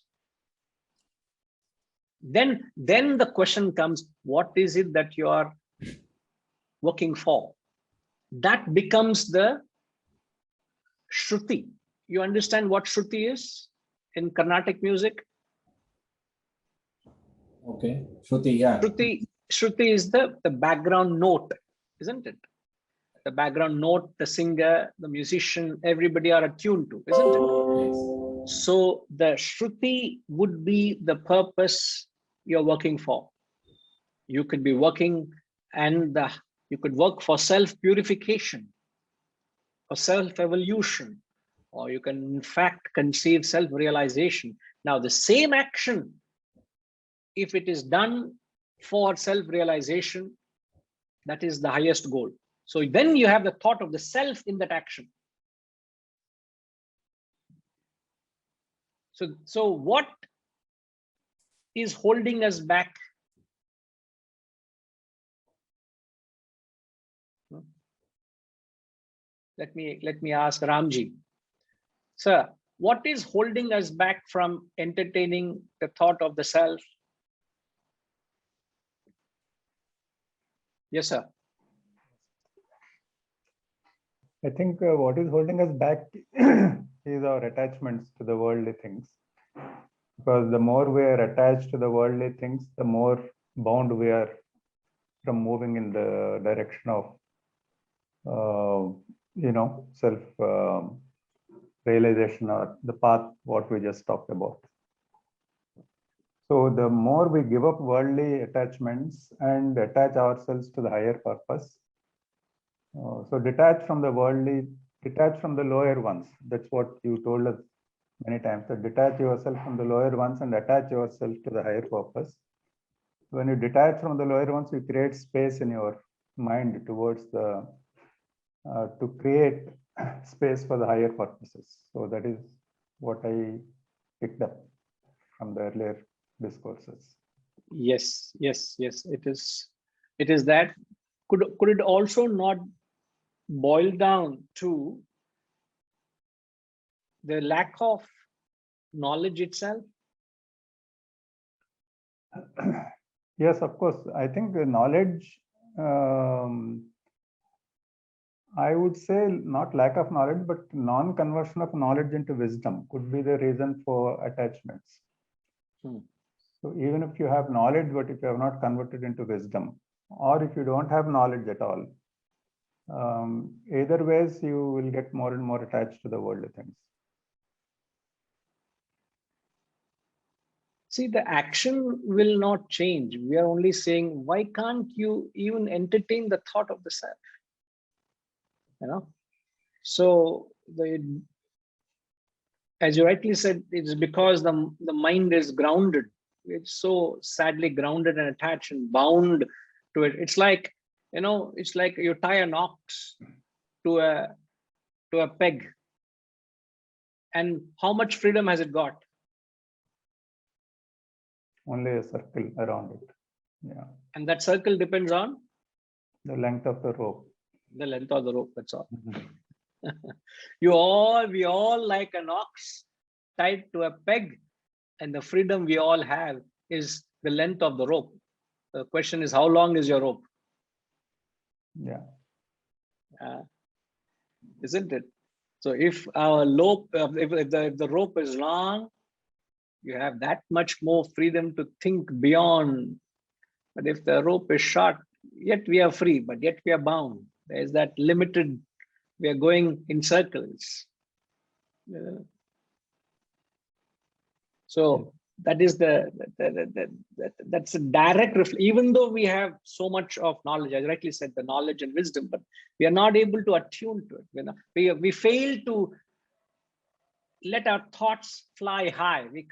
Then the question comes, what is it that you are working for? That becomes the Shruti. You understand what Shruti is in Carnatic music? Okay. Shruti, yeah. Shruti is the background note, isn't it? The background note, the singer, the musician, everybody are attuned to, isn't it? Yes. So the Shruti would be the purpose you're working for. You could be working and you could work for self-purification, for self-evolution, or you can in fact conceive self-realization. Now the same action, if it is done for self-realization, that is the highest goal. So then you have the thought of the self in that action. So what is holding us back? Let me ask Ramji. Sir, what is holding us back from entertaining the thought of the self? Yes, sir. I think what is holding us back is our attachments to the worldly things. Because the more we are attached to the worldly things, the more bound we are from moving in the direction of, self realization or the path what we just talked about. So the more we give up worldly attachments and attach ourselves to the higher purpose, so detach from the worldly, detach from the lower ones. That's what you told us many times. So detach yourself from the lower ones and attach yourself to the higher purpose. When you detach from the lower ones, you create space in your mind towards the, to create space for the higher purposes. So that is what I picked up from the earlier discourses. Yes, yes, yes. It is. It is that. Could it also not boil down to the lack of knowledge itself? Yes, of course. I think knowledge, I would say not lack of knowledge, but non-conversion of knowledge into wisdom could be the reason for attachments. So even if you have knowledge, but if you have not converted into wisdom, or if you don't have knowledge at all, either ways you will get more and more attached to the worldly things. See, the action will not change. We are only saying, why can't you even entertain the thought of the self? You know, so as you rightly said, it's because the mind is grounded. It's so sadly grounded and attached and bound to it. It's like, you know, it's like you tie an ox to a peg, and how much freedom has it got? Only a circle around it. Yeah. And that circle depends on the length of the rope. The length of the rope, that's all. We all like an ox tied to a peg, and the freedom we all have is the length of the rope. The question is, how long is your rope? Yeah. Isn't it? So if our rope, if the rope is long, you have that much more freedom to think beyond. But if the rope is short, yet we are free, but yet we are bound. There is that limited, we are going in circles. So that is that's a direct reflection. Even though we have so much of knowledge, I rightly said, the knowledge and wisdom, but we are not able to attune to it. We fail to let our thoughts fly high. We're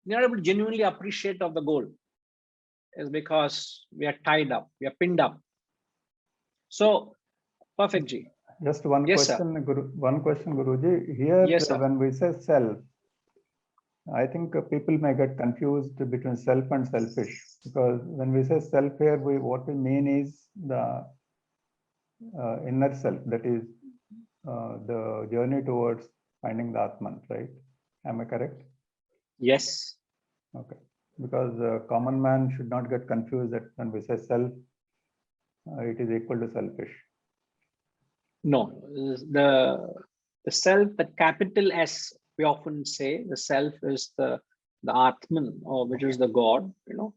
not able to genuinely appreciate of the goal. Is because we are tied up, we are pinned up. So, perfect, Ji. Just one question, Guru. One question, Guruji. Here, when we say self, I think people may get confused between self and selfish, because when we say self here, what we mean is the inner self, that is the journey towards finding the Atman, right? Am I correct? Yes. Okay. Because common man should not get confused that when we say self, it is equal to selfish. No, the self, the capital S, we often say the self is the Atman, or which is the God, you know.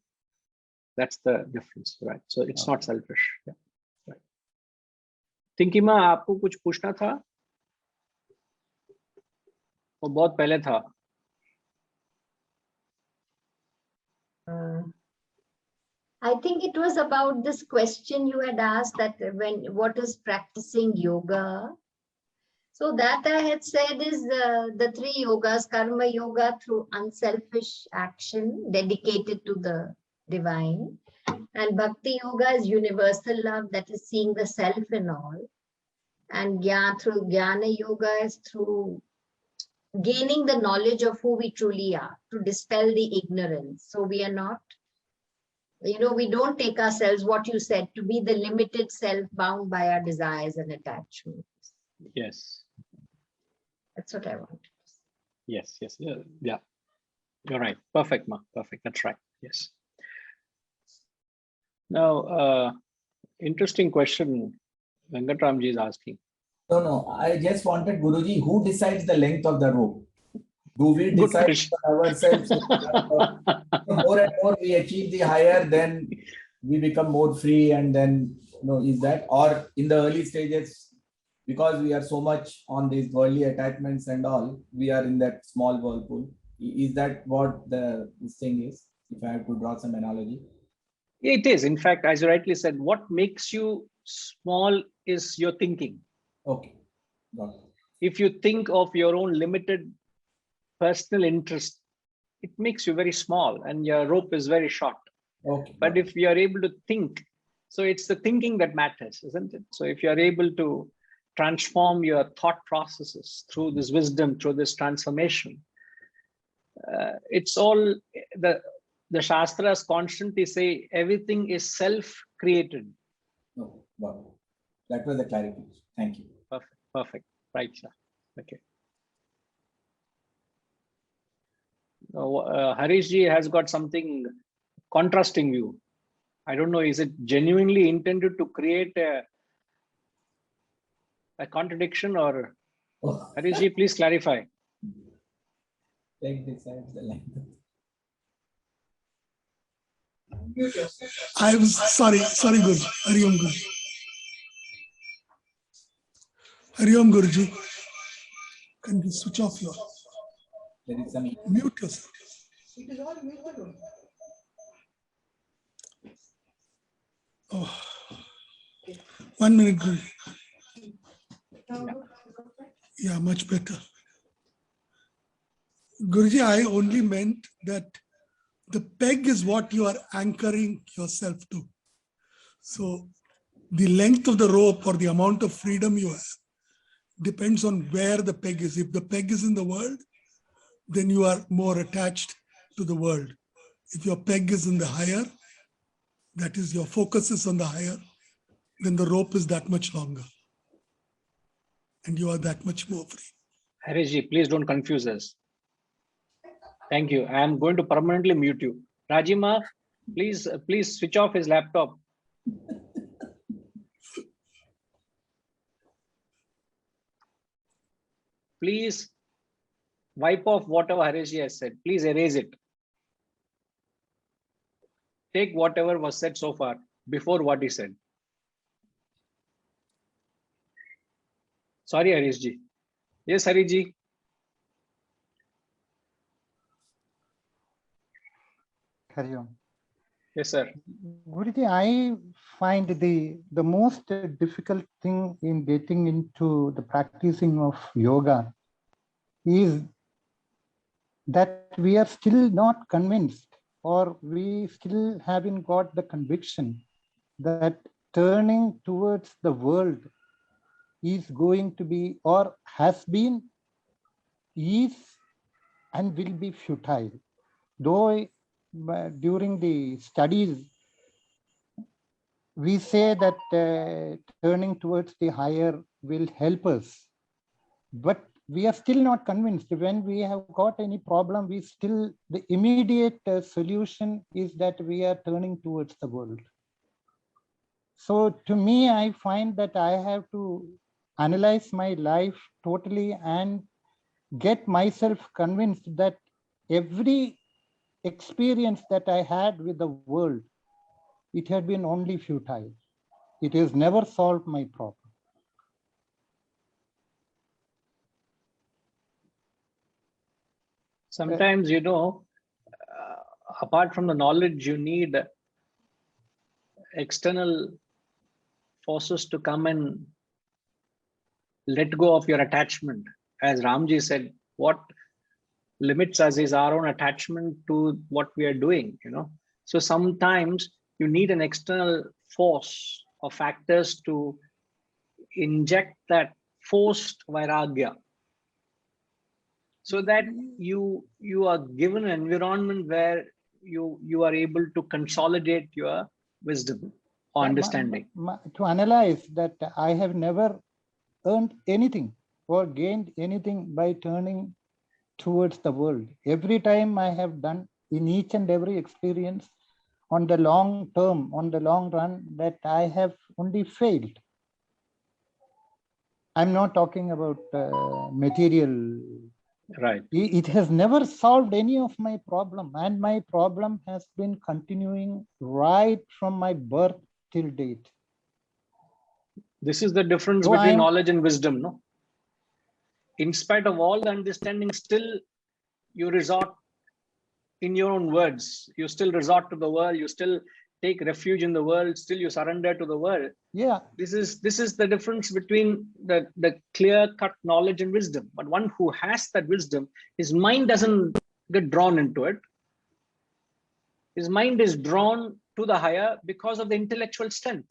That's the difference, right? So it's not selfish. Yeah. Right. Tinkima, आपको कुछ पूछना था? वो बहुत पहले था. I think it was about this question you had asked, that what is practicing yoga? So that I had said is the three yogas: karma yoga through unselfish action dedicated to the divine, and bhakti yoga is universal love, that is seeing the self in all, and through jnana yoga is through gaining the knowledge of who we truly are, to dispel the ignorance. So we are not, we don't take ourselves, what you said, to be the limited self bound by our desires and attachments. Yes. That's what I wanted. Yes, yes, yeah. You're right. Perfect, Ma. Perfect. That's right. Yes. Now, interesting question Venkatramji is asking. No, I just wanted, Guruji, who decides the length of the rope? Do we decide ourselves? The more and more we achieve, the higher, then we become more free, and then, is that, or in the early stages, because we are so much on these worldly attachments and all, we are in that small whirlpool. Is that what this thing is, if I have to draw some analogy? It is. In fact, as you rightly said, what makes you small is your thinking. Okay. Got it. If you think of your own limited personal interest, it makes you very small and your rope is very short. Okay. But if you are able to think, so it's the thinking that matters, isn't it? So if you are able to transform your thought processes through this wisdom, through this transformation, it's all the Shastras constantly say everything is self-created. Oh, wow. That was the clarity. Thank you. Perfect. Perfect. Right, sir. Okay. Harish ji has got something contrasting view. I don't know, is it genuinely intended to create a contradiction, or Oh. Harish ji, please clarify. Take decides the length. I'm sorry, Guruji. Hari Om Guruji. Hari Om Guruji. Can you switch off your, There is some mute yourself. Oh. 1 minute, Guruji. Yeah, much better. Guruji, I only meant that the peg is what you are anchoring yourself to. So the length of the rope or the amount of freedom you have depends on where the peg is. If the peg is in the world, then you are more attached to the world. If your peg is in the higher, that is, your focus is on the higher, then the rope is that much longer. And you are that much more free. Harish ji, please don't confuse us. Thank you. I am going to permanently mute you. Rajima, please switch off his laptop. Please wipe off whatever Harish ji has said. Please erase it. Take whatever was said so far before what he said. Sorry, Harish ji. Yes, Harish ji. Hari Om. Yes, sir. Guruji, I find the most difficult thing in getting into the practicing of yoga is that we are still not convinced, or we still haven't got the conviction that turning towards the world is going to be, or has been, is, and will be futile. Though during the studies, we say that turning towards the higher will help us, but we are still not convinced. When we have got any problem, the immediate solution is that we are turning towards the world. So to me, I find that I have to analyze my life totally and get myself convinced that every experience that I had with the world, it had been only futile. It has never solved my problem. Sometimes, you know, apart from the knowledge, you need external forces to come and let go of your attachment. As Ramji said, what limits us is our own attachment to what we are doing, you know. So sometimes you need an external force or factors to inject that forced vairagya, so that you are given an environment where you are able to consolidate your wisdom or understanding. To analyze that, I have never earned anything or gained anything by turning towards the world. Every time I have done, in each and every experience, on the long term, on the long run, that I have only failed. I'm not talking about material. Right. It has never solved any of my problem, and my problem has been continuing right from my birth till date. This is the difference So between knowledge and wisdom, no? In spite of all the understanding, still you resort in your own words. You still resort to the world. You still take refuge in the world. Still you surrender to the world. Yeah. This is the difference between the clear-cut knowledge and wisdom. But one who has that wisdom, his mind doesn't get drawn into it. His mind is drawn to the higher because of the intellectual strength.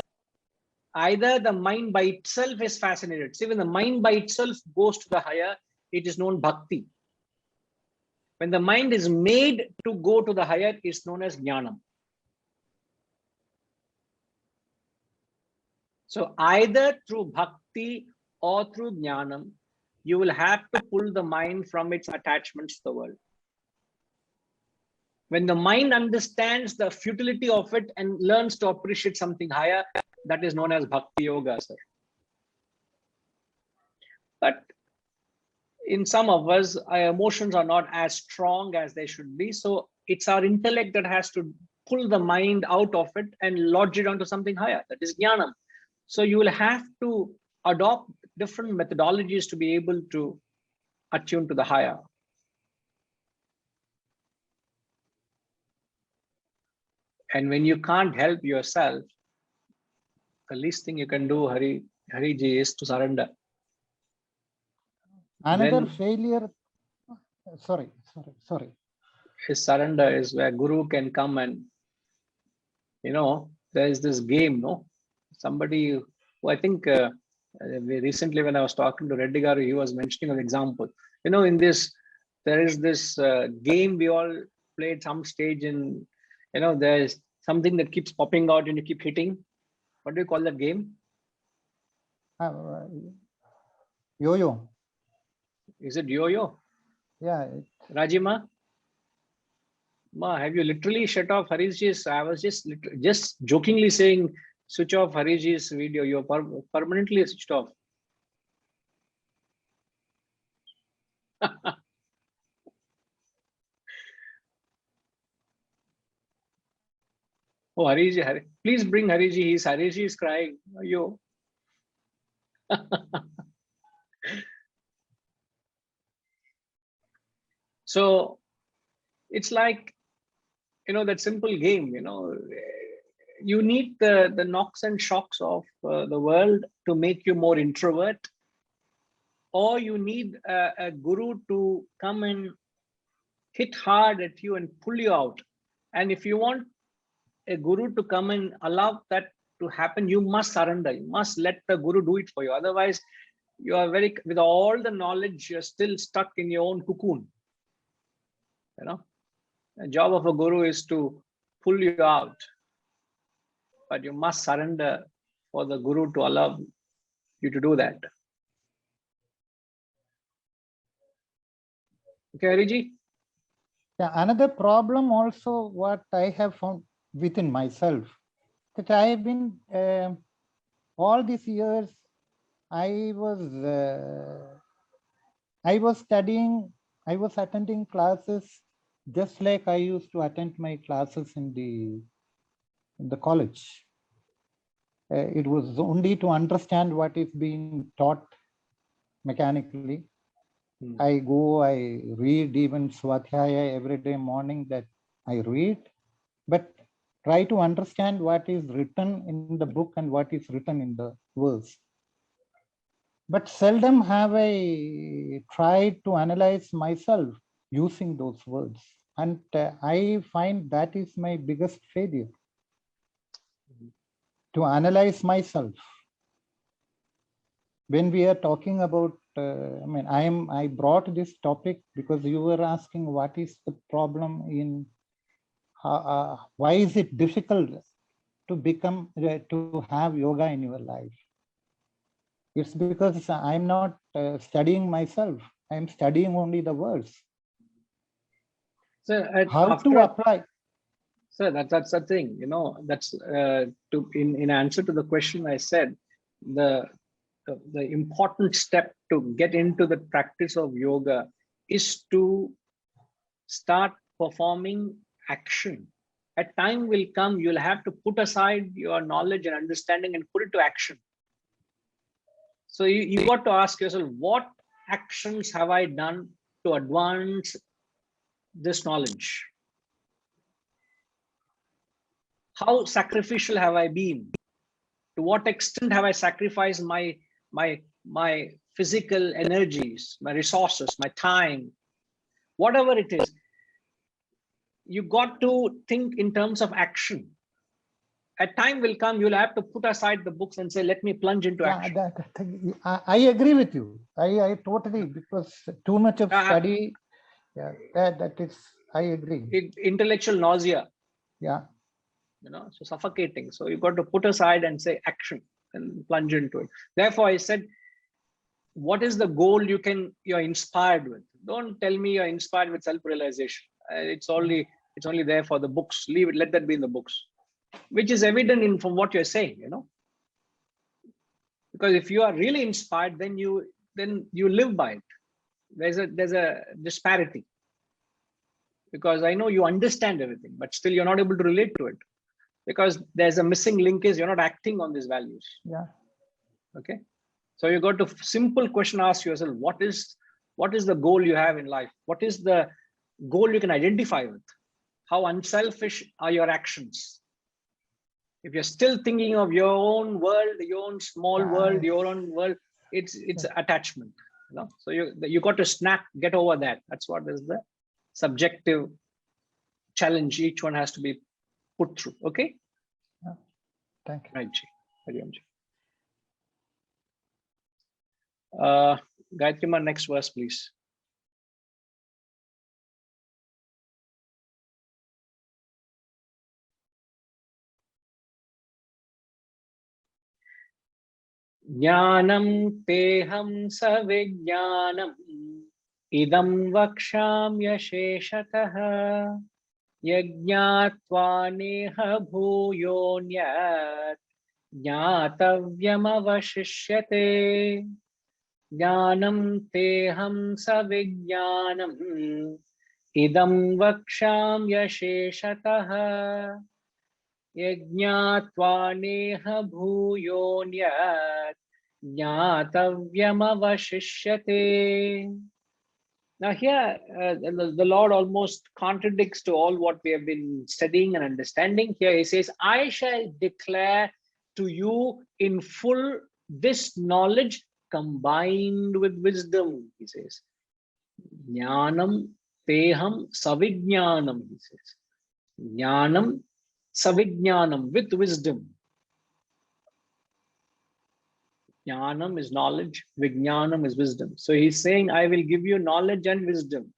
Either the mind by itself is fascinated. See, when the mind by itself goes to the higher, it is known bhakti. When the mind is made to go to the higher, it's known as jnanam. So either through bhakti or through jnanam, you will have to pull the mind from its attachments to the world. When the mind understands the futility of it and learns to appreciate something higher, that is known as bhakti yoga, sir. But in some of us, our emotions are not as strong as they should be. So it's our intellect that has to pull the mind out of it and lodge it onto something higher. That is jnanam. So you will have to adopt different methodologies to be able to attune to the higher. And when you can't help yourself, the least thing you can do, Hariji, is to surrender. Another Then failure, sorry. his surrender is where Guru can come and, there's this game, no? Somebody who I think recently when I was talking to Reddy Garu, he was mentioning an example. In this, there is this game we all played some stage in, there's something that keeps popping out and you keep hitting. What do you call that game? Yo-yo. Is it yo-yo? Yeah. Rajima? Ma, have you literally shut off Hariji's? I was just jokingly saying, switch off Hariji's video. You're permanently switched off. Oh, Hariji, please bring Hariji. Hariji is crying. Yo. So it's like, that simple game, you need the knocks and shocks of the world to make you more introvert, or you need a guru to come and hit hard at you and pull you out. And if you want a guru to come and allow that to happen, you must surrender. You must let the guru do it for you. Otherwise, you are with all the knowledge, you're still stuck in your own cocoon. The job of a guru is to pull you out, but you must surrender for the guru to allow you to do that. Okay, Hariji? Yeah, another problem also what I have found within myself, that I have been, all these years, I was studying, I was attending classes just like I used to attend my classes in the college. It was only to understand what is being taught mechanically. I go, I read even Swadhyaya every day morning that I read, but try to understand what is written in the book and what is written in the verse. But seldom have I tried to analyze myself using those words. And I find that is my biggest failure, to analyze myself. When we are talking about, I brought this topic because you were asking what is the problem in, why is it difficult to have yoga in your life? It's because I'm not studying myself. I'm studying only the words. So how to apply? So that's the thing, that's in answer to the question I said, the important step to get into the practice of yoga is to start performing action. A time will come, you'll have to put aside your knowledge and understanding and put it to action. So you got to ask yourself, what actions have I done to advance this knowledge? How sacrificial have I been? To what extent have I sacrificed my physical energies, my resources, my time, whatever it is? You got to think in terms of action. A time will come, you'll have to put aside the books and say, let me plunge into action. I agree with you. I totally, because too much of study Yeah, that is, I agree. Intellectual nausea, Yeah, so suffocating. So you've got to put aside and say action and plunge into it. Therefore, I said, what is the goal you're inspired with? Don't tell me you're inspired with self-realization. It's only there for the books. Leave it, let that be in the books, which is evident from what you're saying, because if you are really inspired, then you live by it. There's a disparity, because I know you understand everything, but still you're not able to relate to it, because there's a missing link is you're not acting on these values. yeah. Okay, so you got to simple question, ask yourself, what is the goal you have in life? What is the goal you can identify with? How unselfish are your actions? If you're still thinking of your own world, your own small world, your own world, it's attachment. So you got to get over that. That's what is the subjective challenge each one has to be put through. Okay. Yeah. Thank you. Right. Gayatri, my next verse, please. Jnanam teham savijnanam idam vakshāmya yajñātvā neha bhūyonyat jnātavyam avashishyate. Jnanam teham savijnanam idam vakshāmya sheshatah yajñātvā neha bhūyonyat jnātavyam avashishyate. Now here, the Lord almost contradicts to all what we have been studying and understanding. Here he says, I shall declare to you in full this knowledge combined with wisdom, he says. Jnanam teham savijnanam, he says. Jnanam savijnanam, with wisdom. Jnanam is knowledge, vijnanam is wisdom. So he's saying, I will give you knowledge and wisdom,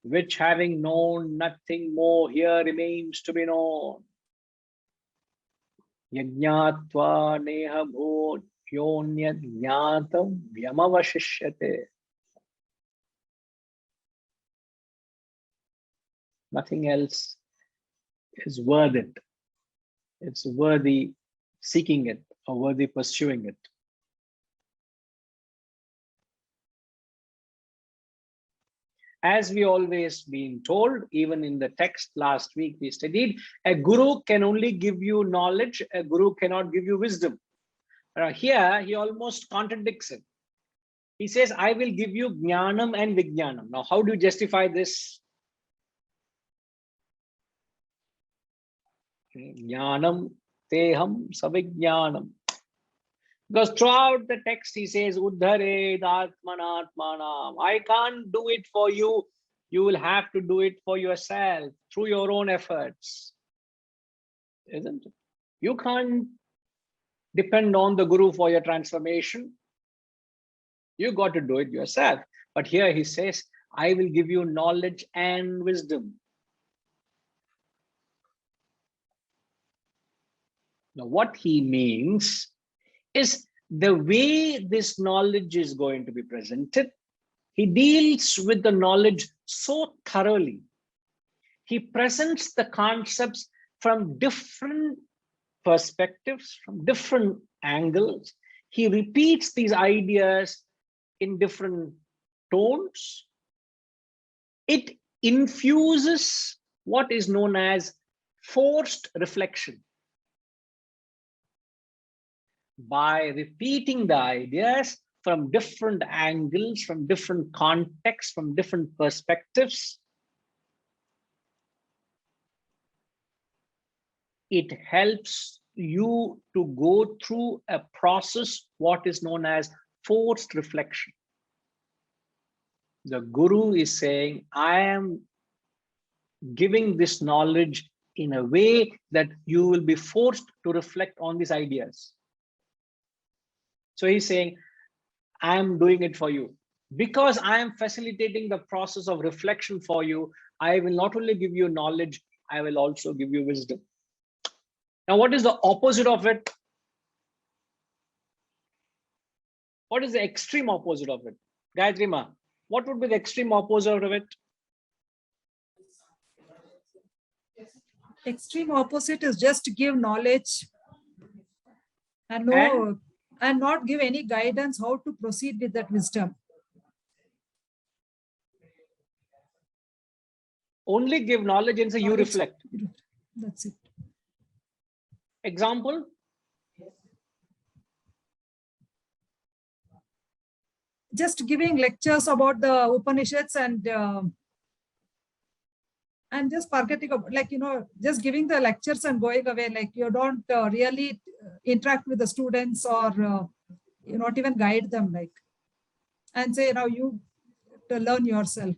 which having known nothing more here remains to be known. Yajñātvā neha bhūyonyat jñātam vyamavashishyate. Nothing else is worth it. It's worthy seeking it or worthy pursuing it. As we always been told, even in the text last week we studied, a guru can only give you knowledge, a guru cannot give you wisdom. Here he almost contradicts it. He says, I will give you jnanam and vijnanam. Now, how do you justify this? Jnanam teham savijnanam. Because throughout the text he says, Uddhared atmanatmanam. I can't do it for you. You will have to do it for yourself through your own efforts. Isn't it? You can't depend on the guru for your transformation. You got to do it yourself. But here he says, I will give you knowledge and wisdom. Now, what he means is the way this knowledge is going to be presented. He deals with the knowledge so thoroughly. He presents the concepts from different perspectives, from different angles. He repeats these ideas in different tones. It infuses what is known as forced reflection. By repeating the ideas from different angles, from different contexts, from different perspectives, it helps you to go through a process, what is known as forced reflection. The guru is saying, I am giving this knowledge in a way that you will be forced to reflect on these ideas. So he's saying, I am doing it for you. Because I am facilitating the process of reflection for you, I will not only give you knowledge, I will also give you wisdom. Now, what is the opposite of it? What is the extreme opposite of it? Gayatri Ma, what would be the extreme opposite of it? Extreme opposite is just to give knowledge and not give any guidance how to proceed with that wisdom. Only give knowledge and say you reflect. That's it. Example? Just giving lectures about the Upanishads and just forgetting about, like, just giving the lectures and going away, like you don't really interact with the students, or you not even guide them, like, and say, now you to learn yourself.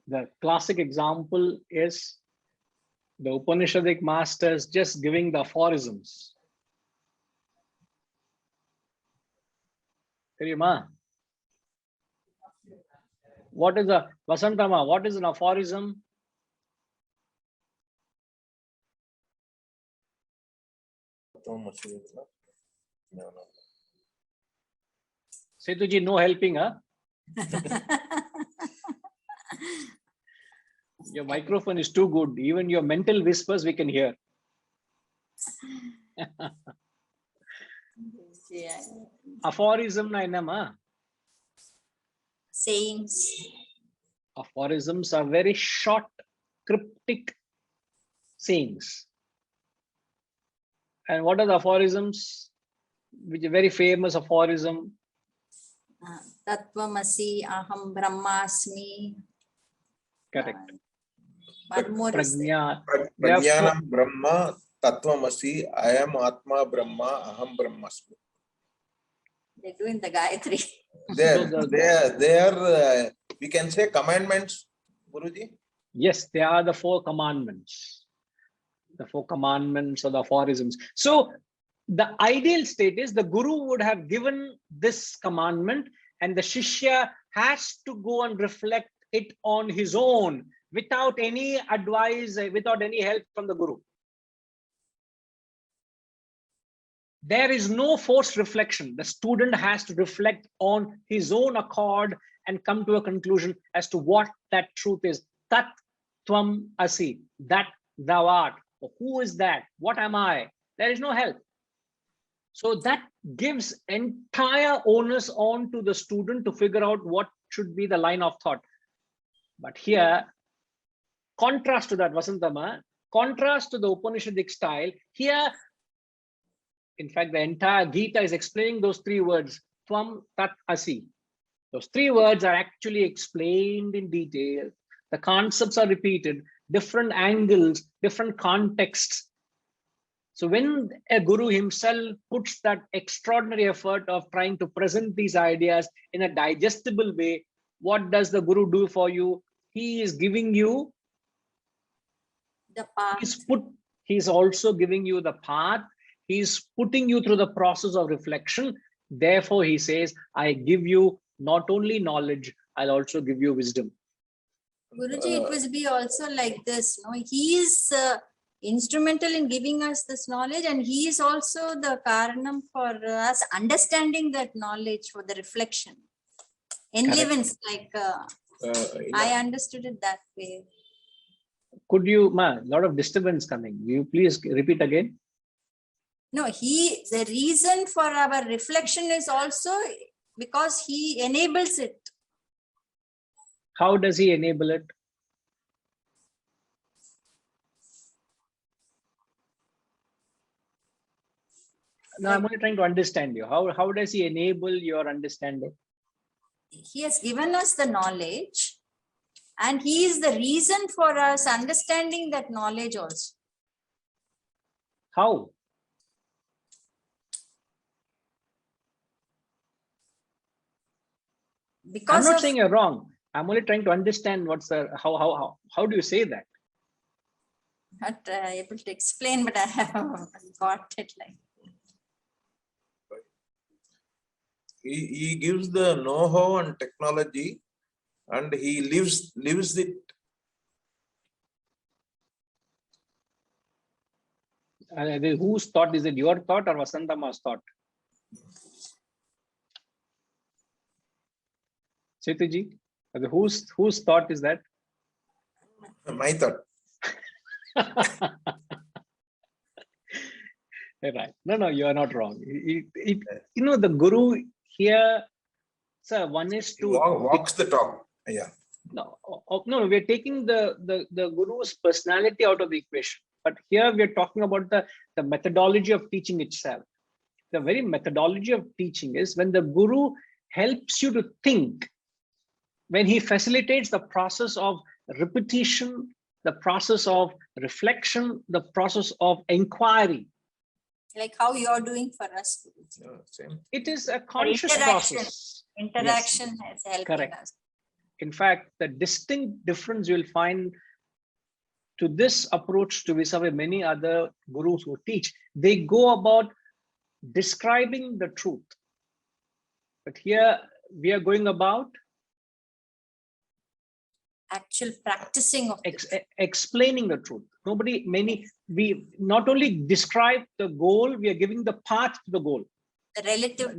The classic example is the Upanishadic masters just giving the aphorisms. What is a Vasantama? What is an aphorism? Setuji, no helping, huh? Your microphone is too good. Even your mental whispers we can hear. Yeah. Aphorism na enama? Sayings. Aphorisms are very short, cryptic sayings. And what are the aphorisms? Which is a very famous aphorism. Tattvamasi, aham brahmasmi. Correct. What more is there? Prajnanam Brahma, Tattvamasi, I am Atma Brahma, Aham Brahmasmi. They're doing the Gayatri. They are we can say commandments, Guruji? Yes, they are the 4 commandments. The 4 commandments or the aphorisms. So the ideal state is the Guru would have given this commandment and the Shishya has to go and reflect it on his own without any advice, without any help from the Guru. There is no forced reflection. The student has to reflect on his own accord and come to a conclusion as to what that truth is. Tat tvam asi, that thou art. Who is that? What am I? There is no help. So that gives entire onus on to the student to figure out what should be the line of thought. But here, contrast to that, Vasantama, contrast to the Upanishadic style, here, in fact, the entire Gita is explaining those 3 words, Tvam, Tat, Asi. Those 3 words are actually explained in detail. The concepts are repeated, different angles, different contexts. So when a Guru himself puts that extraordinary effort of trying to present these ideas in a digestible way, what does the Guru do for you? He is giving you the path. He's also giving you the path. He's putting you through the process of reflection. Therefore, he says, I give you not only knowledge, I'll also give you wisdom. Guruji, it will be also like this. No? He is instrumental in giving us this knowledge, and he is also the karanam for us understanding that knowledge for the reflection. Enlevens, like I understood it that way. Could you, a lot of disturbance coming. Will you please repeat again? No, the reason for our reflection is also because he enables it. How does he enable it? No, I'm only trying to understand you. How does he enable your understanding? He has given us the knowledge, and he is the reason for us understanding that knowledge also. How? Because I'm not saying you're wrong. I'm only trying to understand what's the how do you say that? Not able to explain, but I have got it like. He gives the know-how and technology, and he lives it. Whose thought is it? Your thought or Vasantama's thought? Chetuji, whose thought is that? My thought. Right. No, you are not wrong. The Guru here, sir, one is He to walks the talk. Yeah. No, we're taking the Guru's personality out of the equation. But here we're talking about the methodology of teaching itself. The very methodology of teaching is when the Guru helps you to think, when he facilitates the process of repetition, the process of reflection, the process of inquiry. Like how you're doing for us. Same. It is a conscious Interaction. process. Interaction has helped Correct. us. In fact, the distinct difference you'll find to this approach to vis-a-vis many other gurus who teach, they go about describing the truth. But here we are going about Actual practicing of explaining the truth. We not only describe the goal, we are giving the path to the goal. the relative.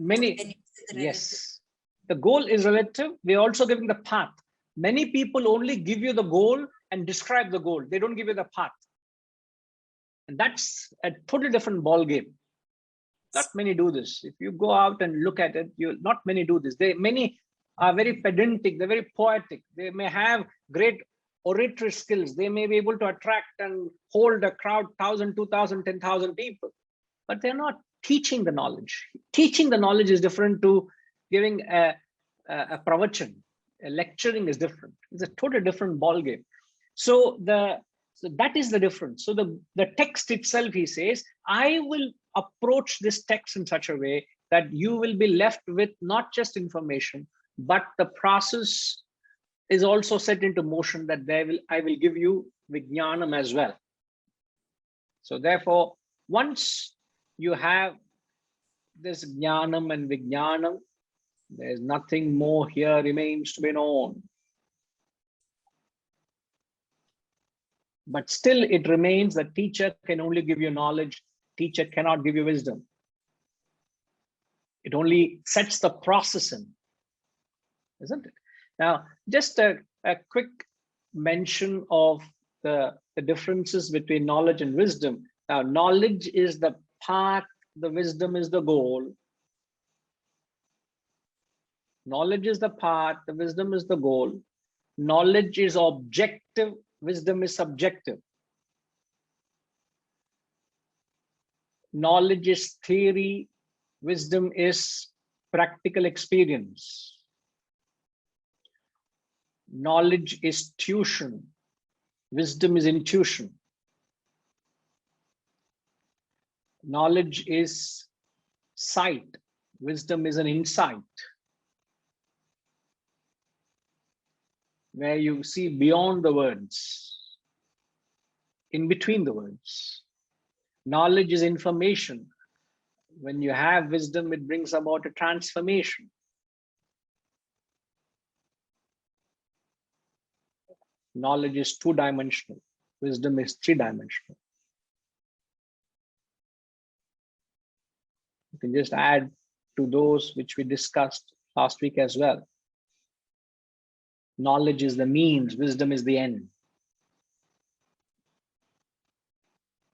Yes, the goal is relative. We're also giving the path. Many people only give you the goal and describe the goal. They don't give you the path. And that's a totally different ball game. Not many do this. If you go out and look at it, not many do this. Many are very pedantic, they're very poetic. They may have great oratory skills. They may be able to attract and hold a crowd, 1,000, 2,000, 10,000 people, but they're not teaching the knowledge. Teaching the knowledge is different to giving a pravachan. Lecturing is different. It's a totally different ball game. So that is the difference. So the text itself, he says, I will approach this text in such a way that you will be left with not just information, but the process is also set into motion that I will give you vijnanam as well. So therefore, once you have this jnanam and vijnanam, there's nothing more here remains to be known. But still it remains that teacher can only give you knowledge, teacher cannot give you wisdom. It only sets the process in, isn't it? Now, just a quick mention of the differences between knowledge and wisdom. Now, knowledge is the path, the wisdom is the goal. Knowledge is the path, the wisdom is the goal. Knowledge is objective, wisdom is subjective. Knowledge is theory, wisdom is practical experience. Knowledge is tuition, wisdom is intuition. Knowledge is sight, wisdom is an insight, where you see beyond the words, in between the words. Knowledge is information. When you have wisdom, it brings about a transformation. Knowledge is two-dimensional. Wisdom is three-dimensional. You can just add to those which we discussed last week as well. Knowledge is the means, wisdom is the end.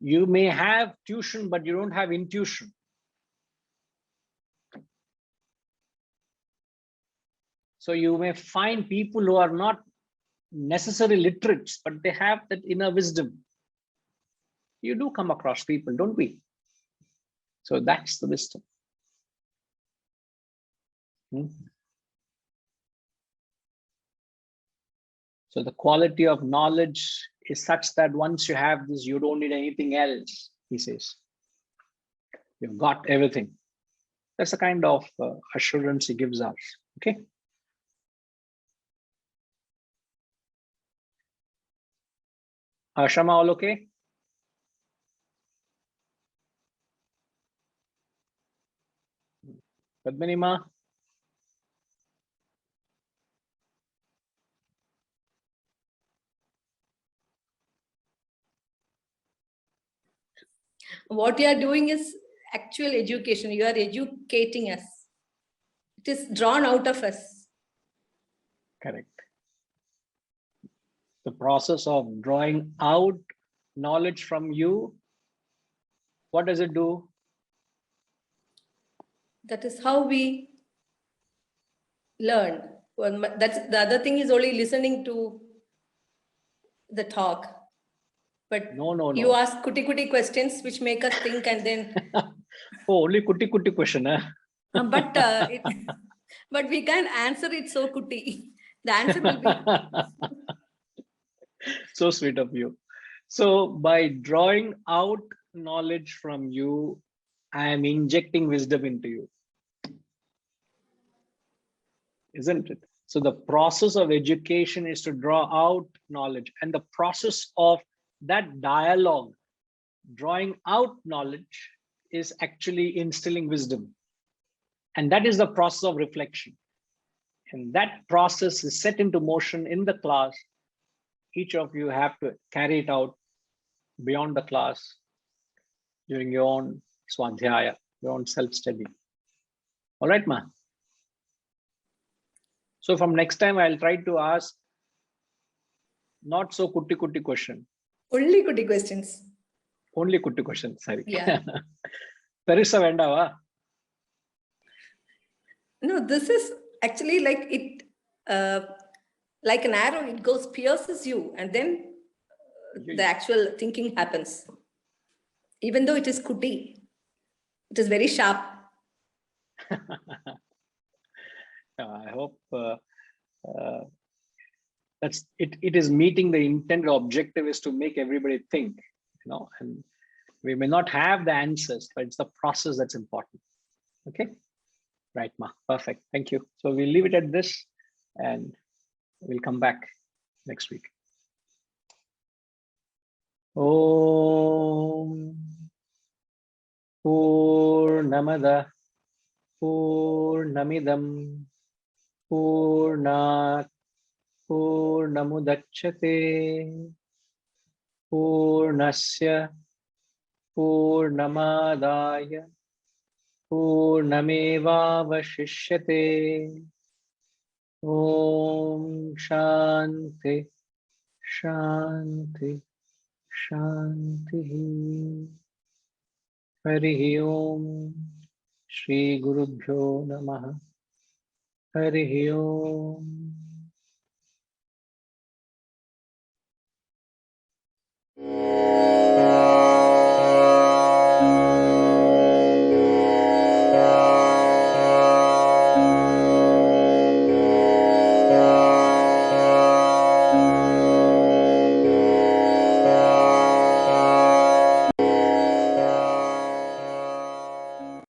You may have tuition, but you don't have intuition. So you may find people who are not necessarily literates, but they have that inner wisdom. You do come across people, don't we? So that's the wisdom. So the quality of knowledge is such that once you have this, you don't need anything else, he says. You've got everything. That's the kind of assurance he gives us. Okay. Shama, all okay? Padmanima? what you are doing is actual education. You are educating us. It is drawn out of us. Correct. The process of drawing out knowledge from you, what does it do? That is how we learn. Well, that's the other thing is only listening to the talk. But you ask kuti questions which make us think, and then oh, only kuti question, huh? But we can't answer it so kuti. The answer will be so sweet of you. So by drawing out knowledge from you, I am injecting wisdom into you, isn't it? So the process of education is to draw out knowledge, and the process of that dialogue, drawing out knowledge, is actually instilling wisdom. And that is the process of reflection. And that process is set into motion in the class. Each of you have to carry it out beyond the class during your own swadhyaya, your own self-study. All right, ma? So from next time, I'll try to ask not so kuti question. Only kuti questions. Only kuti questions, sorry. Yeah. Perissa vendava? No, this is actually like it, like an arrow, it goes, pierces you, and then the actual thinking happens. Even though it is kuti, it is very sharp. I hope that's it. It is meeting the intent. The objective is to make everybody think, and we may not have the answers, but it's the process that's important. Okay. Right, ma. Perfect. Thank you. So we'll leave it at this, and we'll come back next week. Om Purnamada Purnamidam Purnat Purnamudachyate Purnasya Purnamadaya Purnamevavashishyate. Om Shanti Shanti Shanti. Harihi Om. Shri Gurubhyo Namaha. Harihi Om.